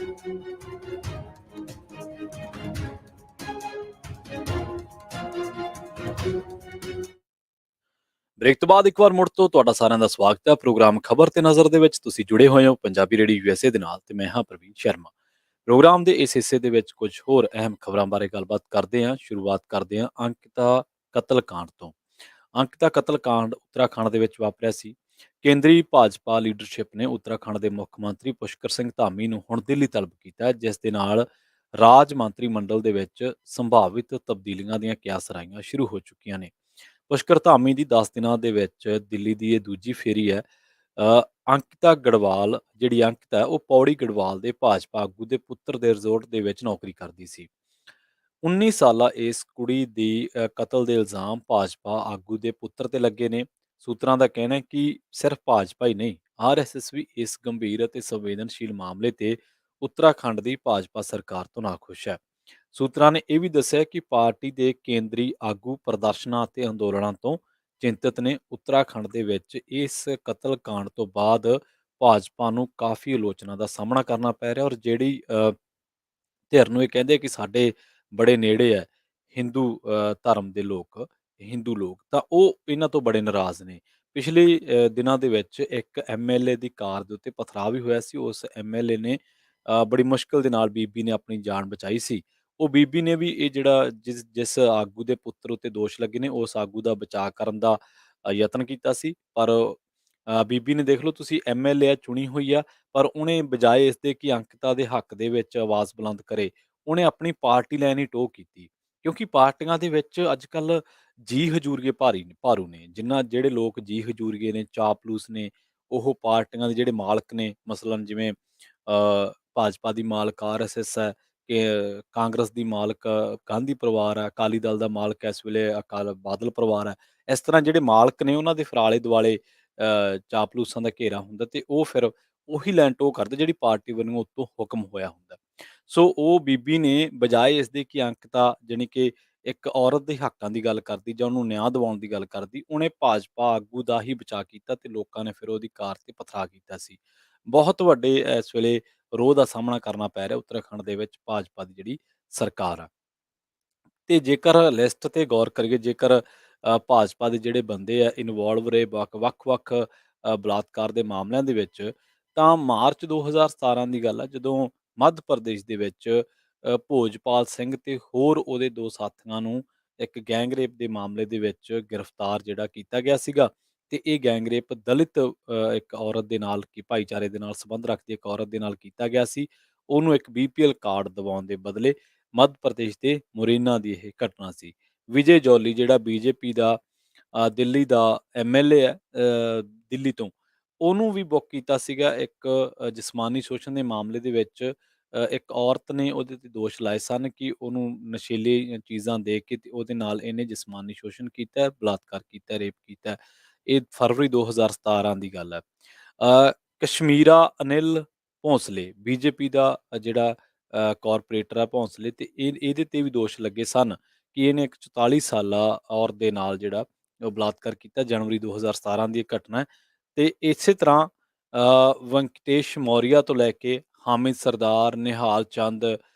ਬ੍ਰੇਕ ਤੋਂ ਬਾਅਦ ਇੱਕ ਵਾਰ ਮੁੜ ਤੋਂ ਤੁਹਾਡਾ ਸਾਰਿਆਂ ਦਾ ਸਵਾਗਤ ਹੈ ਪ੍ਰੋਗਰਾਮ ਖਬਰ ਤੇ ਨਜ਼ਰ ਦੇ ਵਿੱਚ। ਤੁਸੀਂ ਜੁੜੇ ਹੋਏ ਹੋ ਪੰਜਾਬੀ ਰੇਡੀਓ ਯੂਐਸਏ ਦੇ ਨਾਲ ਤੇ ਮੈਂ ਹਾਂ ਪ੍ਰਵੀਨ ਸ਼ਰਮਾ। ਪ੍ਰੋਗਰਾਮ ਦੇ ਇਸ ਹਿੱਸੇ ਦੇ ਵਿੱਚ ਕੁਝ ਹੋਰ ਅਹਿਮ ਖਬਰਾਂ ਬਾਰੇ ਗੱਲਬਾਤ ਕਰਦੇ ਹਾਂ। ਸ਼ੁਰੂਆਤ ਕਰਦੇ ਹਾਂ ਅੰਕਿਤਾ ਕਤਲकांड ਤੋਂ। ਅੰਕਿਤਾ ਕਤਲकांड ਉੱਤਰਾਖੰਡ ਦੇ ਵਿੱਚ ਵਾਪਰਿਆ ਸੀ। ਕੇਂਦਰੀ ਭਾਜਪਾ ਲੀਡਰਸ਼ਿਪ ਨੇ ਉੱਤਰਾਖੰਡ ਦੇ ਮੁੱਖ ਮੰਤਰੀ ਪੁਸ਼ਕਰ ਸਿੰਘ ਧਾਮੀ ਨੂੰ ਹੁਣ ਦਿੱਲੀ ਤਲਬ ਕੀਤਾ ਹੈ, ਜਿਸ ਦੇ ਨਾਲ ਰਾਜ ਮੰਤਰੀ ਮੰਡਲ ਦੇ ਵਿੱਚ ਸੰਭਾਵਿਤ ਤਬਦੀਲੀਆਂ ਦੀਆਂ ਕਿਆਸਰਾਈਆਂ ਸ਼ੁਰੂ ਹੋ ਚੁੱਕੀਆਂ ਨੇ। ਪੁਸ਼ਕਰ ਧਾਮੀ ਦੀ 10 ਦਿਨਾਂ ਦੇ ਵਿੱਚ ਦਿੱਲੀ ਦੀ ਇਹ ਦੂਜੀ ਫੇਰੀ ਹੈ। ਅ, ਅੰਕਿਤਾ ਗੜਵਾਲ ਜਿਹੜੀ ਅੰਕਿਤਾ ਹੈ ਉਹ ਪੌੜੀ ਗੜਵਾਲ ਦੇ ਭਾਜਪਾ ਆਗੂ ਦੇ ਪੁੱਤਰ ਦੇ ਰਿਜ਼ੋਰਟ ਦੇ ਵਿੱਚ ਨੌਕਰੀ ਕਰਦੀ ਸੀ। 19 ਸਾਲਾ ਇਸ ਕੁੜੀ ਦੀ ਕਤਲ ਦੇ ਇਲਜ਼ਾਮ ਭਾਜਪਾ ਆਗੂ ਦੇ ਪੁੱਤਰ ਤੇ ਲੱਗੇ ਨੇ। ਸੂਤਰਾਂ ਦਾ ਕਹਿਣਾ ਹੈ ਕਿ ਸਿਰਫ ਭਾਜਪਾ ਹੀ ਨਹੀਂ, ਆਰਐਸਐਸ ਵੀ ਇਸ ਗੰਭੀਰ ਅਤੇ ਸੰਵੇਦਨਸ਼ੀਲ ਮਾਮਲੇ ਤੇ ਉੱਤਰਾਖੰਡ ਦੀ ਭਾਜਪਾ ਸਰਕਾਰ ਤੋਂ ਨਾਖੁਸ਼ ਹੈ। ਸੂਤਰਾਂ ਨੇ ਇਹ ਵੀ ਦੱਸਿਆ ਕਿ ਪਾਰਟੀ ਦੇ ਕੇਂਦਰੀ ਆਗੂ ਪ੍ਰਦਰਸ਼ਨਾਂ ਅਤੇ ਅੰਦੋਲਨਾਂ ਤੋਂ ਚਿੰਤਤ ਨੇ। ਉੱਤਰਾਖੰਡ ਦੇ ਵਿੱਚ ਇਸ ਕਤਲकांड ਤੋਂ ਬਾਅਦ ਭਾਜਪਾ ਨੂੰ ਕਾਫੀ ਆਲੋਚਨਾ ਦਾ ਸਾਹਮਣਾ ਕਰਨਾ ਪੈ ਰਿਹਾ, ਔਰ ਜਿਹੜੀ ਧਿਰ ਨੂੰ ਇਹ ਕਹਿੰਦੇ ਆ ਕਿ ਸਾਡੇ ਬੜੇ ਨੇੜੇ ਹੈ ਹਿੰਦੂ ਧਰਮ ਦੇ ਲੋਕ, ਹਿੰਦੂ ਲੋਕ, ਤਾਂ ਉਹ ਇਹਨਾਂ ਤੋਂ ਬੜੇ ਨਾਰਾਜ਼ ਨੇ। ਪਿਛਲੇ ਦਿਨਾਂ ਦੇ ਵਿੱਚ ਇੱਕ ਐਮਐਲਏ ਦੀ ਕਾਰ ਦੇ ਉੱਤੇ ਪਥਰਾਅ ਵੀ ਹੋਇਆ ਸੀ। ਉਸ ਐਮਐਲਏ ਨੇ ਬੜੀ ਮੁਸ਼ਕਲ ਦੇ ਨਾਲ ਬੀਬੀ ਨੇ ਆਪਣੀ ਜਾਨ ਬਚਾਈ ਸੀ। ਉਹ ਬੀਬੀ ਨੇ ਵੀ ਇਹ ਜਿਹੜਾ ਜਿਸ ਜਿਸ ਆਗੂ ਦੇ ਪੁੱਤਰ ਉੱਤੇ ਦੋਸ਼ ਲੱਗੇ ਨੇ ਉਸ ਆਗੂ ਦਾ ਬਚਾਅ ਕਰਨ ਦਾ ਯਤਨ ਕੀਤਾ ਸੀ, ਪਰ ਬੀਬੀ ਨੇ ਦੇਖ ਲਓ ਤੁਸੀਂ ਐਮਐਲਏ ਚੁਣੀ ਹੋਈ ਆ, ਪਰ ਉਹਨੇ ਬਜਾਏ ਇਸ ਦੇ ਕਿ ਅੰਕਿਤਾ ਦੇ ਹੱਕ ਦੇ ਵਿੱਚ ਆਵਾਜ਼ ਬੁਲੰਦ ਕਰੇ, ਉਹਨੇ ਆਪਣੀ ਪਾਰਟੀ ਲਾਈਨ ਹੀ ਟੋਹ ਕੀਤੀ। ਕਿਉਂਕਿ ਪਾਰਟੀਆਂ ਦੇ ਵਿੱਚ ਅੱਜ-ਕੱਲ੍ਹ ਜੀ ਹਜ਼ੂਰੀਏ ਭਾਰੂ ਨੇ, ਜਿਹੜੇ ਲੋਕ ਜੀ ਹਜ਼ੂਰੀਏ ਨੇ, ਚਾਪਲੂਸ ਨੇ, ਉਹ ਪਾਰਟੀਆਂ ਦੇ ਜਿਹੜੇ ਮਾਲਕ ਨੇ, ਮਸਲਨ ਜਿਵੇਂ ਭਾਜਪਾ ਦੀ ਮਾਲਕ ਆਰਐਸਐਸ ਹੈ, ਕਿ ਕਾਂਗਰਸ ਦੀ ਮਾਲਕ ਗਾਂਧੀ ਪਰਿਵਾਰ ਹੈ, ਅਕਾਲੀ ਦਲ ਦਾ ਮਾਲਕ ਇਸ ਵੇਲੇ ਬਾਦਲ ਪਰਿਵਾਰ ਹੈ। ਇਸ ਤਰ੍ਹਾਂ ਜਿਹੜੇ ਮਾਲਕ ਨੇ ਉਹਨਾਂ ਦੇ ਫਿਰ ਆਲੇ-ਦੁਆਲੇ ਚਾਪਲੂਸਾਂ ਦਾ ਘੇਰਾ ਹੁੰਦਾ ਤੇ ਉਹ ਫਿਰ ਉਹੀ ਲਾਈਨ ਟੋਹ ਕਰਦੇ ਜਿਹੜੀ ਪਾਰਟੀ ਵੱਲੋਂ ਉੱਤੋਂ ਹੁਕਮ ਹੋਇਆ ਹੁੰਦਾ। ਸੋ ਉਹ ਬੀਬੀ ਨੇ ਬਜਾਏ ਇਸ ਦੇ ਕਿ ਅੰਕਿਤਾ ਜਾਣੀ ਕਿ ਇੱਕ ਔਰਤ ਦੇ ਹੱਕਾਂ ਦੀ ਗੱਲ ਕਰਦੀ ਜਾਂ ਉਹਨੂੰ ਨਿਆਂ ਦਿਵਾਉਣ ਦੀ ਗੱਲ ਕਰਦੀ, ਉਹਨੇ ਭਾਜਪਾ ਆਗੂ ਦਾ ਹੀ ਬਚਾਅ ਕੀਤਾ ਤੇ ਲੋਕਾਂ ਨੇ ਫਿਰ ਉਹਦੀ ਕਾਰ ਤੇ ਪਥਰਾਅ ਕੀਤਾ ਸੀ। ਬਹੁਤ ਵੱਡੇ ਇਸ ਵੇਲੇ ਰੋਹ ਦਾ ਸਾਹਮਣਾ ਕਰਨਾ ਪੈ ਰਿਹਾ ਉੱਤਰਾਖੰਡ ਦੇ ਵਿੱਚ ਭਾਜਪਾ ਦੀ ਜਿਹੜੀ ਸਰਕਾਰ ਆ। ਤੇ ਜੇਕਰ ਲਿਸਟ ਤੇ ਗੌਰ ਕਰੀਏ, ਜੇਕਰ ਭਾਜਪਾ ਦੇ ਜਿਹੜੇ ਬੰਦੇ ਆ ਇਨਵੋਲਵ ਰਹੇ ਵੱਖ-ਵੱਖ ਬਲਾਤਕਾਰ ਦੇ ਮਾਮਲਿਆਂ ਦੇ ਵਿੱਚ, ਤਾਂ ਮਾਰਚ 2017 ਦੀ ਗੱਲ ਆ ਜਦੋਂ ਮੱਧ ਪ੍ਰਦੇਸ਼ ਦੇ ਵਿੱਚ ਭੋਜਪਾਲ ਸਿੰਘ ਤੇ ਹੋਰ ਉਹਦੇ 2 ਸਾਥੀਆਂ ਨੂੰ ਇੱਕ ਗੈਂਗਰੇਪ ਦੇ ਮਾਮਲੇ ਦੇ ਵਿੱਚ ਗ੍ਰਿਫਤਾਰ ਜਿਹੜਾ ਕੀਤਾ ਗਿਆ ਸੀਗਾ। ਤੇ ਇਹ ਗੈਂਗਰੇਪ ਦਲਿਤ ਇੱਕ ਔਰਤ ਦੇ ਨਾਲ ਕਿ ਭਾਈਚਾਰੇ ਦੇ ਨਾਲ ਸੰਬੰਧ ਰੱਖਦੀ ਇੱਕ ਔਰਤ ਦੇ ਨਾਲ ਕੀਤਾ ਗਿਆ ਸੀ। ਉਹਨੂੰ ਇੱਕ ਬੀਪੀਐਲ ਕਾਰਡ ਦਿਵਾਉਣ ਦੇ ਬਦਲੇ ਮੱਧ ਪ੍ਰਦੇਸ਼ ਦੇ ਮੁਰੈਨਾ ਦੀ ਇਹ ਘਟਨਾ ਸੀ। ਵਿਜੇ ਜੌਲੀ ਜਿਹੜਾ ਬੀਜੇਪੀ ਦਾ ਦਿੱਲੀ ਦਾ ਐਮਐਲਏ ਹੈ ਦਿੱਲੀ ਤੋਂ, ਉਹਨੂੰ ਵੀ ਬੁੱਕ ਕੀਤਾ ਸੀਗਾ ਇੱਕ ਜਿਸਮਾਨੀ ਸ਼ੋਸ਼ਣ ਦੇ ਮਾਮਲੇ ਦੇ ਵਿੱਚ। ਇੱਕ ਔਰਤ ਨੇ ਉਹਦੇ ਤੇ ਦੋਸ਼ ਲਾਏ ਸਨ ਕਿ ਉਹਨੂੰ ਨਸ਼ੀਲੀ ਚੀਜ਼ਾਂ ਦੇ ਕੇ ਤੇ ਉਹਦੇ ਨਾਲ ਇਹਨੇ ਜਿਸਮਾਨੀ ਸ਼ੋਸ਼ਣ ਕੀਤਾ ਹੈ, ਬਲਾਤਕਾਰ ਕੀਤਾ ਹੈ, ਰੇਪ ਕੀਤਾ ਹੈ। ਇਹ ਫਰਵਰੀ 2017 ਦੀ ਗੱਲ ਹੈ। ਕਸ਼ਮੀਰਾ ਅਨਿਲ ਭੋਂਸਲੇ ਬੀਜੇਪੀ ਦਾ ਜਿਹੜਾ ਕਾਰਪੋਰੇਟਰ ਆ ਭੋਂਸਲੇ, ਤੇ ਇਹਦੇ ਤੇ ਵੀ ਦੋਸ਼ ਲੱਗੇ ਸਨ ਕਿ ਇਹਨੇ ਇੱਕ 44 ਸਾਲਾ ਔਰਤ ਦੇ ਨਾਲ ਜਿਹੜਾ ਉਹ ਬਲਾਤਕਾਰ ਕੀਤਾ। ਜਨਵਰੀ 2017 ਦੀ ਇਹ ਘਟਨਾ ਹੈ। ਤੇ ਇਸੇ ਤਰ੍ਹਾਂ ਵੰਕਟੇਸ਼ ਮੌਰੀਆ ਤੋਂ ਲੈ ਕੇ ਹਾਮਿਦ ਸਰਦਾਰ, ਨਿਹਾਲ ਚੰਦ,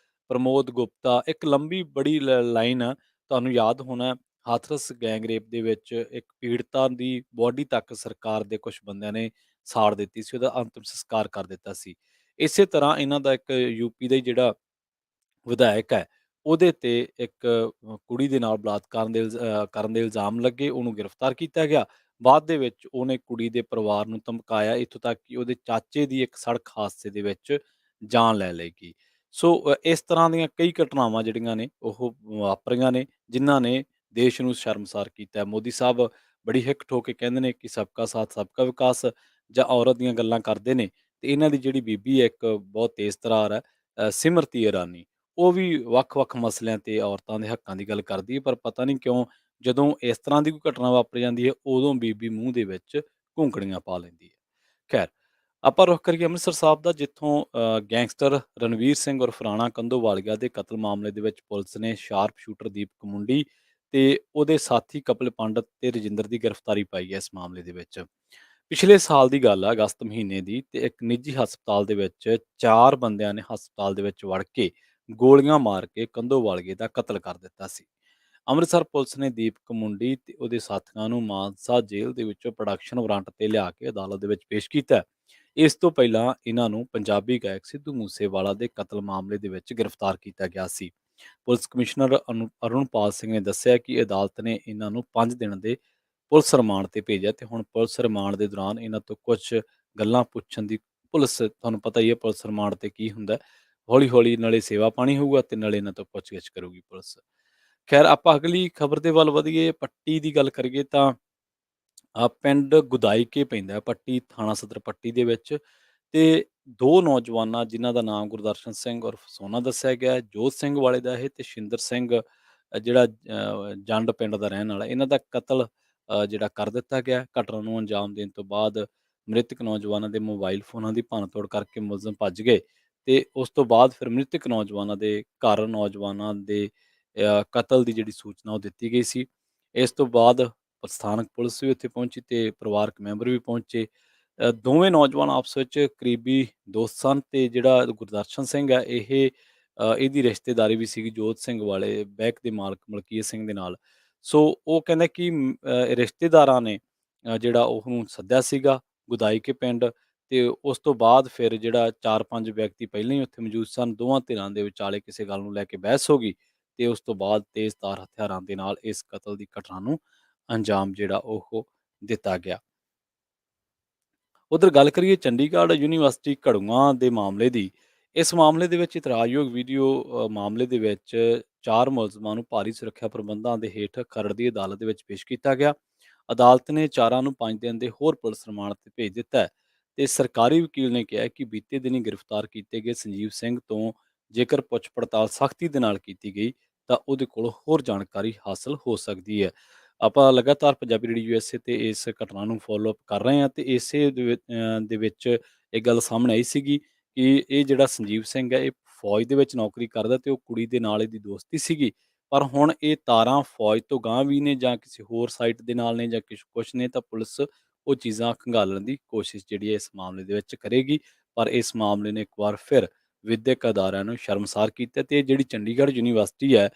ਪ੍ਰਮੋਦ ਗੁਪਤਾ, ਇੱਕ ਲੰਬੀ ਬੜੀ ਲਾਈਨ ਆ। ਤੁਹਾਨੂੰ ਯਾਦ ਹੋਣਾ ਹਾਥਰਸ ਗੈਂਗਰੇਪ ਦੇ ਵਿੱਚ ਇੱਕ ਪੀੜਤਾ ਦੀ ਬੋਡੀ ਤੱਕ ਸਰਕਾਰ ਦੇ ਕੁਝ ਬੰਦਿਆਂ ਨੇ ਸਾੜ ਦਿੱਤੀ ਸੀ, ਉਹਦਾ ਅੰਤਿਮ ਸੰਸਕਾਰ ਕਰ ਦਿੱਤਾ ਸੀ। ਇਸੇ ਤਰ੍ਹਾਂ ਇਹਨਾਂ ਦਾ ਇੱਕ ਯੂਪੀ ਦਾ ਹੀ ਜਿਹੜਾ ਵਿਧਾਇਕ ਹੈ, ਉਹਦੇ ਤੇ ਇੱਕ ਕੁੜੀ ਦੇ ਨਾਲ ਬਲਾਤਕਾਰ ਕਰਨ ਦੇ ਇਲਜ਼ਾਮ ਲੱਗੇ, ਉਹਨੂੰ ਗ੍ਰਿਫਤਾਰ ਕੀਤਾ ਗਿਆ। ਬਾਅਦ ਦੇ ਵਿੱਚ ਉਹਨੇ ਕੁੜੀ ਦੇ ਪਰਿਵਾਰ ਨੂੰ ਧਮਕਾਇਆ, ਇੱਥੋਂ ਤੱਕ ਕਿ ਉਹਦੇ ਚਾਚੇ ਦੀ ਇੱਕ ਸੜਕ ਹਾਦਸੇ ਦੇ ਵਿੱਚ ਜਾਨ ਲੈ ਲਈ ਗਈ। ਸੋ ਇਸ ਤਰ੍ਹਾਂ ਦੀਆਂ ਕਈ ਘਟਨਾਵਾਂ ਜਿਹੜੀਆਂ ਨੇ ਉਹ ਵਾਪਰੀਆਂ ਨੇ, ਜਿਨ੍ਹਾਂ ਨੇ ਦੇਸ਼ ਨੂੰ ਸ਼ਰਮਸਾਰ ਕੀਤਾ ਹੈ। ਮੋਦੀ ਸਾਹਿਬ ਬੜੀ ਹਿੱਕ ਠੋਕ ਕੇ ਕਹਿੰਦੇ ਨੇ ਕਿ ਸਬਕਾ ਸਾਥ ਸਬਕਾ ਵਿਕਾਸ, ਜਾਂ ਔਰਤ ਦੀਆਂ ਗੱਲਾਂ ਕਰਦੇ ਨੇ, ਤੇ ਇਹਨਾਂ ਦੀ ਜਿਹੜੀ ਬੀਬੀ ਹੈ ਇੱਕ ਬਹੁਤ ਤੇਜ਼ ਤਰਾਰ ਹੈ ਸਿਮਰਤੀ ਇਰਾਨੀ, ਉਹ ਵੀ ਵੱਖ-ਵੱਖ ਮਸਲਿਆਂ ਤੇ ਔਰਤਾਂ ਦੇ ਹੱਕਾਂ ਦੀ ਗੱਲ ਕਰਦੀ ਹੈ। ਪਰ ਪਤਾ ਨਹੀਂ ਕਿਉਂ ਜਦੋਂ ਇਸ ਤਰ੍ਹਾਂ ਦੀ ਕੋਈ ਘਟਨਾ ਵਾਪਰ ਜਾਂਦੀ ਹੈ, ਉਦੋਂ ਬੀਬੀ ਮੂੰਹ ਦੇ ਵਿੱਚ ਘੂੰਕਣੀਆਂ ਪਾ ਲੈਂਦੀ ਹੈ। ਖੈਰ, ਆਪਾਂ ਰੁੱਖ ਕਰੀਏ ਅੰਮ੍ਰਿਤਸਰ ਸਾਹਿਬ ਦਾ, ਜਿੱਥੋਂ ਗੈਂਗਸਟਰ ਰਣਵੀਰ ਸਿੰਘ ਉਰਫ ਰਾਣਾ ਕੰਧੋਵਾਲੀਆ ਦੇ ਕਤਲ ਮਾਮਲੇ ਦੇ ਵਿੱਚ ਪੁਲਿਸ ਨੇ ਸ਼ਾਰਪ ਸ਼ੂਟਰ ਦੀਪਕ ਮੁੰਡੀ ਤੇ ਉਹਦੇ ਸਾਥੀ ਕਪਿਲ ਪੰਡਤ ਤੇ ਰਜਿੰਦਰ ਦੀ ਗ੍ਰਿਫਤਾਰੀ ਪਾਈ ਹੈ ਇਸ ਮਾਮਲੇ ਦੇ ਵਿੱਚ। ਪਿਛਲੇ ਸਾਲ ਦੀ ਗੱਲ ਆ, ਅਗਸਤ ਮਹੀਨੇ ਦੀ, ਤੇ ਇੱਕ ਨਿੱਜੀ ਹਸਪਤਾਲ ਦੇ ਵਿੱਚ 4 ਬੰਦਿਆਂ ਨੇ ਹਸਪਤਾਲ ਦੇ ਵਿੱਚ ਵੜ ਕੇ ਗੋਲੀਆਂ ਮਾਰ ਕੇ ਕੰਧੋਵਾਲੀਏ ਦਾ ਕਤਲ ਕਰ ਦਿੱਤਾ ਸੀ। ਅੰਮ੍ਰਿਤਸਰ ਪੁਲਿਸ ਨੇ ਦੀਪਕ ਮੁੰਡੀ ਤੇ ਉਹਦੇ ਸਾਥੀਆਂ ਨੂੰ ਮਾਨਸਾ ਜੇਲ੍ਹ ਦੇ ਵਿੱਚੋਂ ਪ੍ਰੋਡਕਸ਼ਨ ਵਾਰੰਟ ਤੇ ਲਿਆ ਕੇ ਅਦਾਲਤ ਦੇ ਵਿੱਚ ਪੇਸ਼ ਕੀਤਾ ਹੈ। ਇਸ ਤੋਂ ਪਹਿਲਾਂ ਇਹਨਾਂ ਨੂੰ ਪੰਜਾਬੀ ਗਾਇਕ ਸਿੱਧੂ ਮੂਸੇਵਾਲਾ ਦੇ ਕਤਲ ਮਾਮਲੇ ਦੇ ਵਿੱਚ ਗ੍ਰਿਫਤਾਰ ਕੀਤਾ ਗਿਆ ਸੀ। ਪੁਲਿਸ ਕਮਿਸ਼ਨਰ ਅਰੁਣਪਾਲ ਸਿੰਘ ਨੇ ਦੱਸਿਆ ਕਿ ਅਦਾਲਤ ਨੇ ਇਹਨਾਂ ਨੂੰ 5 ਦਿਨ ਦੇ ਪੁਲਿਸ ਰਿਮਾਂਡ ਤੇ ਭੇਜਿਆ ਤੇ ਹੁਣ ਪੁਲਿਸ ਰਿਮਾਂਡ ਦੇ ਦੌਰਾਨ ਇਹਨਾਂ ਤੋਂ ਕੁਝ ਗੱਲਾਂ ਪੁੱਛਣ ਦੀ, ਪੁਲਿਸ ਤੁਹਾਨੂੰ ਪਤਾ ਹੀ ਹੈ ਪੁਲਿਸ ਰਿਮਾਂਡ ਤੇ ਕੀ ਹੁੰਦਾ, ਹੌਲੀ ਹੌਲੀ ਨਾਲੇ ਸੇਵਾ ਪਾਣੀ ਹੋਊਗਾ ਤੇ ਨਾਲੇ ਇਹਨਾਂ ਤੋਂ ਪੁੱਛਗਿੱਛ ਕਰੂਗੀ ਪੁਲਿਸ। ਖੈਰ, ਆਪਾਂ ਅਗਲੀ ਖਬਰ ਦੇ ਵੱਲ ਵਧੀਏ। ਪੱਟੀ ਦੀ ਗੱਲ ਕਰੀਏ ਤਾਂ ਪਿੰਡ ਗੁਦਾਈਕੇ ਪੈਂਦਾ ਹੈ, ਪੱਟੀ ਥਾਣਾ ਸਦਰ ਪੱਟੀ ਦੇ ਵਿੱਚ, ਤੇ 2 ਨੌਜਵਾਨਾਂ ਜਿਨ੍ਹਾਂ ਦਾ ਨਾਮ ਗੁਰਦਰਸ਼ਨ ਸਿੰਘ ਉਰਫ ਸੋਨਾ ਦੱਸਿਆ ਗਿਆ ਹੈ, ਜੋਤ ਸਿੰਘ ਵਾਲੇ ਦਾ ਇਹ ਤੇ ਸ਼ਿੰਦਰ ਸਿੰਘ ਜਿਹੜਾ ਜੰਡ ਪਿੰਡ ਦਾ ਰਹਿਣ ਵਾਲਾ, ਇਹਨਾਂ ਦਾ ਕਤਲ ਜਿਹੜਾ ਕਰ ਦਿੱਤਾ ਗਿਆ। ਘਟਨਾ ਨੂੰ ਅੰਜਾਮ ਦੇਣ ਤੋਂ ਬਾਅਦ ਮ੍ਰਿਤਕ ਨੌਜਵਾਨਾਂ ਦੇ ਮੋਬਾਈਲ ਫੋਨਾਂ ਦੀ ਭੰਨਤੋੜ ਕਰਕੇ ਮੁਲਜ਼ਮ ਭੱਜ ਗਏ ਤੇ ਉਸ ਤੋਂ ਬਾਅਦ ਫਿਰ ਮ੍ਰਿਤਕ ਨੌਜਵਾਨਾਂ ਦੇ ਘਰ ਨੌਜਵਾਨਾਂ ਦੇ ਕਤਲ ਦੀ ਜਿਹੜੀ ਸੂਚਨਾ ਉਹ ਦਿੱਤੀ ਗਈ ਸੀ। ਇਸ ਤੋਂ ਬਾਅਦ ਸਥਾਨਕ ਪੁਲਿਸ ਵੀ ਉੱਥੇ ਪਹੁੰਚੀ ਤੇ ਪਰਿਵਾਰਕ ਮੈਂਬਰ ਵੀ ਪਹੁੰਚੇ। ਦੋਵੇਂ ਨੌਜਵਾਨ ਆਪਸ ਵਿੱਚ ਕਰੀਬੀ ਦੋਸਤ ਸਨ ਤੇ ਜਿਹੜਾ ਗੁਰਦਰਸ਼ਨ ਸਿੰਘ ਹੈ ਇਹ ਇਹਦੀ ਰਿਸ਼ਤੇਦਾਰੀ ਵੀ ਸੀਗੀ ਜੋਤ ਸਿੰਘ ਵਾਲੇ ਬੈਂਕ ਦੇ ਮਾਲਕ ਮਲਕੀਤ ਸਿੰਘ ਦੇ ਨਾਲ। ਸੋ ਉਹ ਕਹਿੰਦਾ ਕਿ ਰਿਸ਼ਤੇਦਾਰਾਂ ਨੇ ਜਿਹੜਾ ਉਹਨੂੰ ਸੱਦਿਆ ਸੀਗਾ ਗੁਦਾਈਕੇ ਪਿੰਡ, ਤੇ ਉਸ ਤੋਂ ਬਾਅਦ ਫਿਰ ਜਿਹੜਾ 4-5 ਵਿਅਕਤੀ ਪਹਿਲਾਂ ਹੀ ਉੱਥੇ ਮੌਜੂਦ ਸਨ, ਦੋਵਾਂ ਧਿਰਾਂ ਦੇ ਵਿਚਾਲੇ ਕਿਸੇ ਗੱਲ ਨੂੰ ਲੈ ਕੇ ਬਹਿਸ ਹੋ ਗਈ ਤੇ ਉਸ ਤੋਂ ਬਾਅਦ ਤੇਜ਼ਧਾਰ ਹਥਿਆਰਾਂ ਦੇ ਨਾਲ ਇਸ ਕਤਲ ਦੀ ਘਟਨਾ ਨੂੰ ਅੰਜਾਮ ਜਿਹੜਾ ਉਹ ਦਿੱਤਾ ਗਿਆ। ਉਧਰ ਗੱਲ ਕਰੀਏ ਚੰਡੀਗੜ੍ਹ ਯੂਨੀਵਰਸਿਟੀ ਘੜੂੰਆਂ ਦੇ ਮਾਮਲੇ ਦੀ। ਇਸ ਮਾਮਲੇ ਦੇ ਵਿੱਚ ਇਤਰਾਜ਼ਯੋਗ ਵੀਡੀਓ ਮਾਮਲੇ ਦੇ ਵਿੱਚ 4 ਮੁਲਜ਼ਮਾਂ ਨੂੰ ਭਾਰੀ ਸੁਰੱਖਿਆ ਪ੍ਰਬੰਧਾਂ ਦੇ ਹੇਠ ਖਰੜ ਦੀ ਅਦਾਲਤ ਦੇ ਵਿੱਚ ਪੇਸ਼ ਕੀਤਾ ਗਿਆ। ਅਦਾਲਤ ਨੇ ਚਾਰਾਂ ਨੂੰ 5 ਦਿਨ ਦੇ ਹੋਰ ਪੁਲਿਸ ਰਿਮਾਂਡ ਤੇ ਭੇਜ ਦਿੱਤਾ ਹੈ ਤੇ ਸਰਕਾਰੀ ਵਕੀਲ ਨੇ ਕਿਹਾ ਕਿ ਬੀਤੇ ਦਿਨੀ ਗ੍ਰਿਫਤਾਰ ਕੀਤੇ ਗਏ ਸੰਜੀਵ ਸਿੰਘ ਤੋਂ ਜੇਕਰ ਪੁੱਛ ਪੜਤਾਲ ਸਖਤੀ ਦੇ ਨਾਲ ਕੀਤੀ ਗਈ ਤਾਂ ਉਹਦੇ ਕੋਲ ਹੋਰ ਜਾਣਕਾਰੀ ਹਾਸਲ ਹੋ ਸਕਦੀ ਹੈ। ਆਪਾਂ ਲਗਾਤਾਰ ਪੰਜਾਬੀ ਰੇਡੀਓ ਯੂਐਸਏ ਤੇ ਇਸ ਘਟਨਾ ਨੂੰ ਫੋਲੋ ਅਪ ਕਰ ਰਹੇ ਹਾਂ ਤੇ ਇਸੇ ਦੇ ਵਿੱਚ ਇਹ ਗੱਲ ਸਾਹਮਣੇ ਆਈ ਸੀਗੀ ਕਿ ਇਹ ਜਿਹੜਾ ਸੰਜੀਵ ਸਿੰਘ ਹੈ ਇਹ ਫੌਜ ਦੇ ਵਿੱਚ ਨੌਕਰੀ ਕਰਦਾ ਤੇ ਉਹ ਕੁੜੀ ਦੇ ਨਾਲ ਇਹਦੀ ਦੋਸਤੀ ਸੀਗੀ। ਪਰ ਹੁਣ ਇਹ ਤਾਰਾਂ ਫੌਜ ਤੋਂ ਗਾਂਹ ਵੀ ਨੇ ਜਾਂ ਕਿਸੇ ਹੋਰ ਸਾਈਟ ਦੇ ਨਾਲ ਨੇ ਜਾਂ ਕੁਛ ਨੇ, ਤਾਂ ਪੁਲਿਸ ਉਹ ਚੀਜ਼ਾਂ ਖੰਗਾਲਣ ਦੀ ਕੋਸ਼ਿਸ਼ ਜਿਹੜੀ ਹੈ ਇਸ ਮਾਮਲੇ ਦੇ ਵਿੱਚ ਕਰੇਗੀ। ਪਰ ਇਸ ਮਾਮਲੇ ਨੇ ਇੱਕ ਵਾਰ ਫਿਰ ਵਿਦਿਅਕ ਅਦਾਰਿਆਂ ਨੂੰ ਸ਼ਰਮਸਾਰ ਕੀਤਾ ਤੇ ਇਹ ਜਿਹੜੀ ਚੰਡੀਗੜ੍ਹ ਯੂਨੀਵਰਸਿਟੀ ਹੈ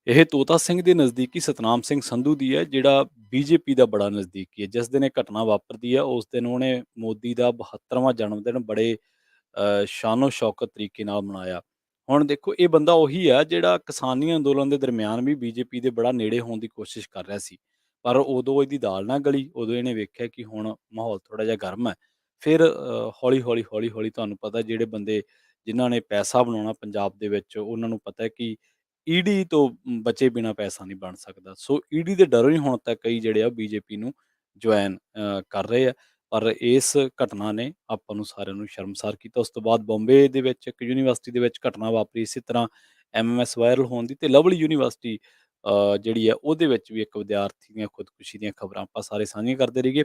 ਇਹ ਤੋਤਾ ਸਿੰਘ ਦੇ ਨਜ਼ਦੀਕੀ ਸਤਨਾਮ ਸਿੰਘ ਸੰਧੂ ਦੀ ਹੈ, ਜਿਹੜਾ ਬੀਜੇਪੀ ਦਾ ਬੜਾ ਨਜ਼ਦੀਕੀ ਹੈ। ਜਿਸ ਦਿਨ ਇਹ ਘਟਨਾ ਵਾਪਰਦੀ ਹੈ ਉਸ ਦਿਨ ਉਹਨੇ ਮੋਦੀ ਦਾ 72ਵਾਂ ਜਨਮ ਦਿਨ ਬੜੇ ਸ਼ਾਨੋ ਸ਼ੌਕਤ ਤਰੀਕੇ ਨਾਲ ਮਨਾਇਆ। ਹੁਣ ਦੇਖੋ, ਇਹ ਬੰਦਾ ਉਹੀ ਹੈ ਜਿਹੜਾ ਕਿਸਾਨੀ ਅੰਦੋਲਨ ਦੇ ਦਰਮਿਆਨ ਵੀ ਬੀਜੇਪੀ ਦੇ ਬੜਾ ਨੇੜੇ ਹੋਣ ਦੀ ਕੋਸ਼ਿਸ਼ ਕਰ ਰਿਹਾ ਸੀ। ਪਰ ਉਦੋਂ ਇਹਦੀ ਦਾਲ ਨਾ ਗਲੀ, ਉਦੋਂ ਇਹਨੇ ਵੇਖਿਆ ਕਿ ਹੁਣ ਮਾਹੌਲ ਥੋੜ੍ਹਾ ਜਿਹਾ ਗਰਮ ਹੈ। ਫਿਰ ਹੌਲੀ ਹੌਲੀ ਤੁਹਾਨੂੰ ਪਤਾ ਜਿਹੜੇ ਬੰਦੇ ਜਿਨ੍ਹਾਂ ਨੇ ਪੈਸਾ ਬਣਾਉਣਾ ਪੰਜਾਬ ਦੇ ਵਿੱਚ, ਉਹਨਾਂ ਨੂੰ ਪਤਾ ਹੈ ਕਿ ਈਡੀ ਤੋਂ ਬਚੇ ਬਿਨਾਂ ਪੈਸਾ ਨਹੀਂ ਬਣ ਸਕਦਾ। ਸੋ ਈਡੀ ਦੇ ਡਰੋਂ ਹੀ ਹੁਣ ਤੱਕ ਕਈ ਜਿਹੜੇ ਆ ਬੀਜੇਪੀ ਨੂੰ ਜੁਆਇਨ ਕਰ ਰਹੇ ਆ। ਪਰ ਇਸ ਘਟਨਾ ਨੇ ਆਪਾਂ ਨੂੰ ਸਾਰਿਆਂ ਨੂੰ ਸ਼ਰਮਸਾਰ ਕੀਤਾ। ਉਸ ਤੋਂ ਬਾਅਦ ਬੰਬੇ ਦੇ ਵਿੱਚ ਇੱਕ ਯੂਨੀਵਰਸਿਟੀ ਦੇ ਵਿੱਚ ਘਟਨਾ ਵਾਪਰੀ ਇਸੇ ਤਰ੍ਹਾਂ ਐਮਐਮਐਸ ਵਾਇਰਲ ਹੋਣ ਦੀ, ਤੇ ਲਵਲੀ ਯੂਨੀਵਰਸਿਟੀ ਜਿਹੜੀ ਹੈ ਉਹਦੇ ਵਿੱਚ ਵੀ ਇੱਕ ਵਿਦਿਆਰਥੀ ਦੀਆਂ ਖੁਦਕੁਸ਼ੀ ਦੀਆਂ ਖਬਰਾਂ ਆਪਾਂ ਸਾਰੇ ਸਾਂਝੀਆਂ ਕਰਦੇ ਰਹੀਏ।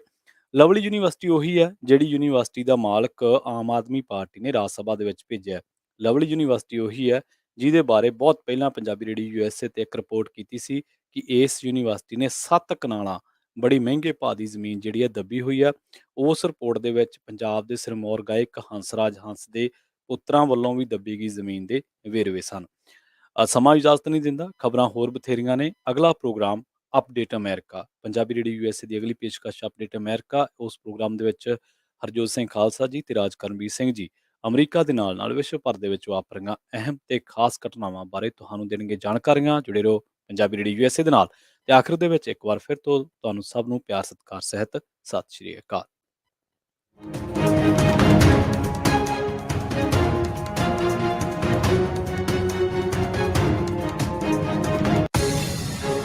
ਲਵਲੀ ਯੂਨੀਵਰਸਿਟੀ ਉਹੀ ਹੈ ਜਿਹੜੀ ਯੂਨੀਵਰਸਿਟੀ ਦਾ ਮਾਲਕ ਆਮ ਆਦਮੀ ਪਾਰਟੀ ਨੇ ਰਾਜ ਸਭਾ ਦੇ ਵਿੱਚ ਭੇਜਿਆ। ਲਵਲੀ ਯੂਨੀਵਰਸਿਟੀ ਉਹੀ ਹੈ ਜਿਹਦੇ ਬਾਰੇ ਬਹੁਤ ਪਹਿਲਾਂ ਪੰਜਾਬੀ ਰੇਡੀਓ ਯੂਐਸਏ ਤੇ ਇੱਕ ਰਿਪੋਰਟ ਕੀਤੀ ਸੀ ਕਿ ਇਸ ਯੂਨੀਵਰਸਿਟੀ ਨੇ 7 ਕਨਾਲਾਂ ਬੜੀ ਮਹਿੰਗੇ ਭਾਅ ਦੀ ਜ਼ਮੀਨ ਜਿਹੜੀ ਹੈ ਦੱਬੀ ਹੋਈ ਆ। ਉਸ ਰਿਪੋਰਟ ਦੇ ਵਿੱਚ ਪੰਜਾਬ ਦੇ ਸਿਰਮੌਰ ਗਾਇਕ ਹੰਸਰਾਜ ਹੰਸ ਦੇ ਪੁੱਤਰਾਂ ਵੱਲੋਂ ਵੀ ਦੱਬੀ ਗਈ ਜ਼ਮੀਨ ਦੇ ਵੇਰਵੇ ਸਨ। ਸਮਾਂ ਇਜਾਜ਼ਤ ਨਹੀਂ ਦਿੰਦਾ, ਖਬਰਾਂ ਹੋਰ ਬਥੇਰੀਆਂ ਨੇ। ਅਗਲਾ program update America, Punjabi radio USA ਦੀ ਅਗਲੀ ਪੇਸ਼ਕਸ਼ ਅਪਡੇਟ ਅਮਰੀਕਾ। ਉਸ ਪ੍ਰੋਗਰਾਮ ਦੇ ਵਿੱਚ ਹਰਜੋਤ ਸਿੰਘ ਖਾਲਸਾ ਜੀ ਤੇ ਰਾਜ ਕਰਮਵੀਰ ਸਿੰਘ ਜੀ ਅਮਰੀਕਾ ਦੇ ਨਾਲ ਵਿਸ਼ਵ ਭਰ ਦੇ ਵਿੱਚ ਵਾਪਰੀਆਂ ਅਹਿਮ ਤੇ ਖਾਸ ਘਟਨਾਵਾਂ ਬਾਰੇ ਤੁਹਾਨੂੰ ਦੇਣਗੇ ਜਾਣਕਾਰੀਆਂ। ਜੁੜੇ ਰਹੋ ਪੰਜਾਬੀ ਰੇਡੀਓ ਯੂਐਸਏ ਦੇ ਨਾਲ। ਤੇ ਆਖਿਰ ਦੇ ਵਿੱਚ ਇੱਕ ਵਾਰ ਫਿਰ ਤੋਂ ਤੁਹਾਨੂੰ ਸਭ ਨੂੰ ਪਿਆਰ ਸਤਿਕਾਰ ਸਹਿਤ ਸਤਿ ਸ਼੍ਰੀ ਅਕਾਲ।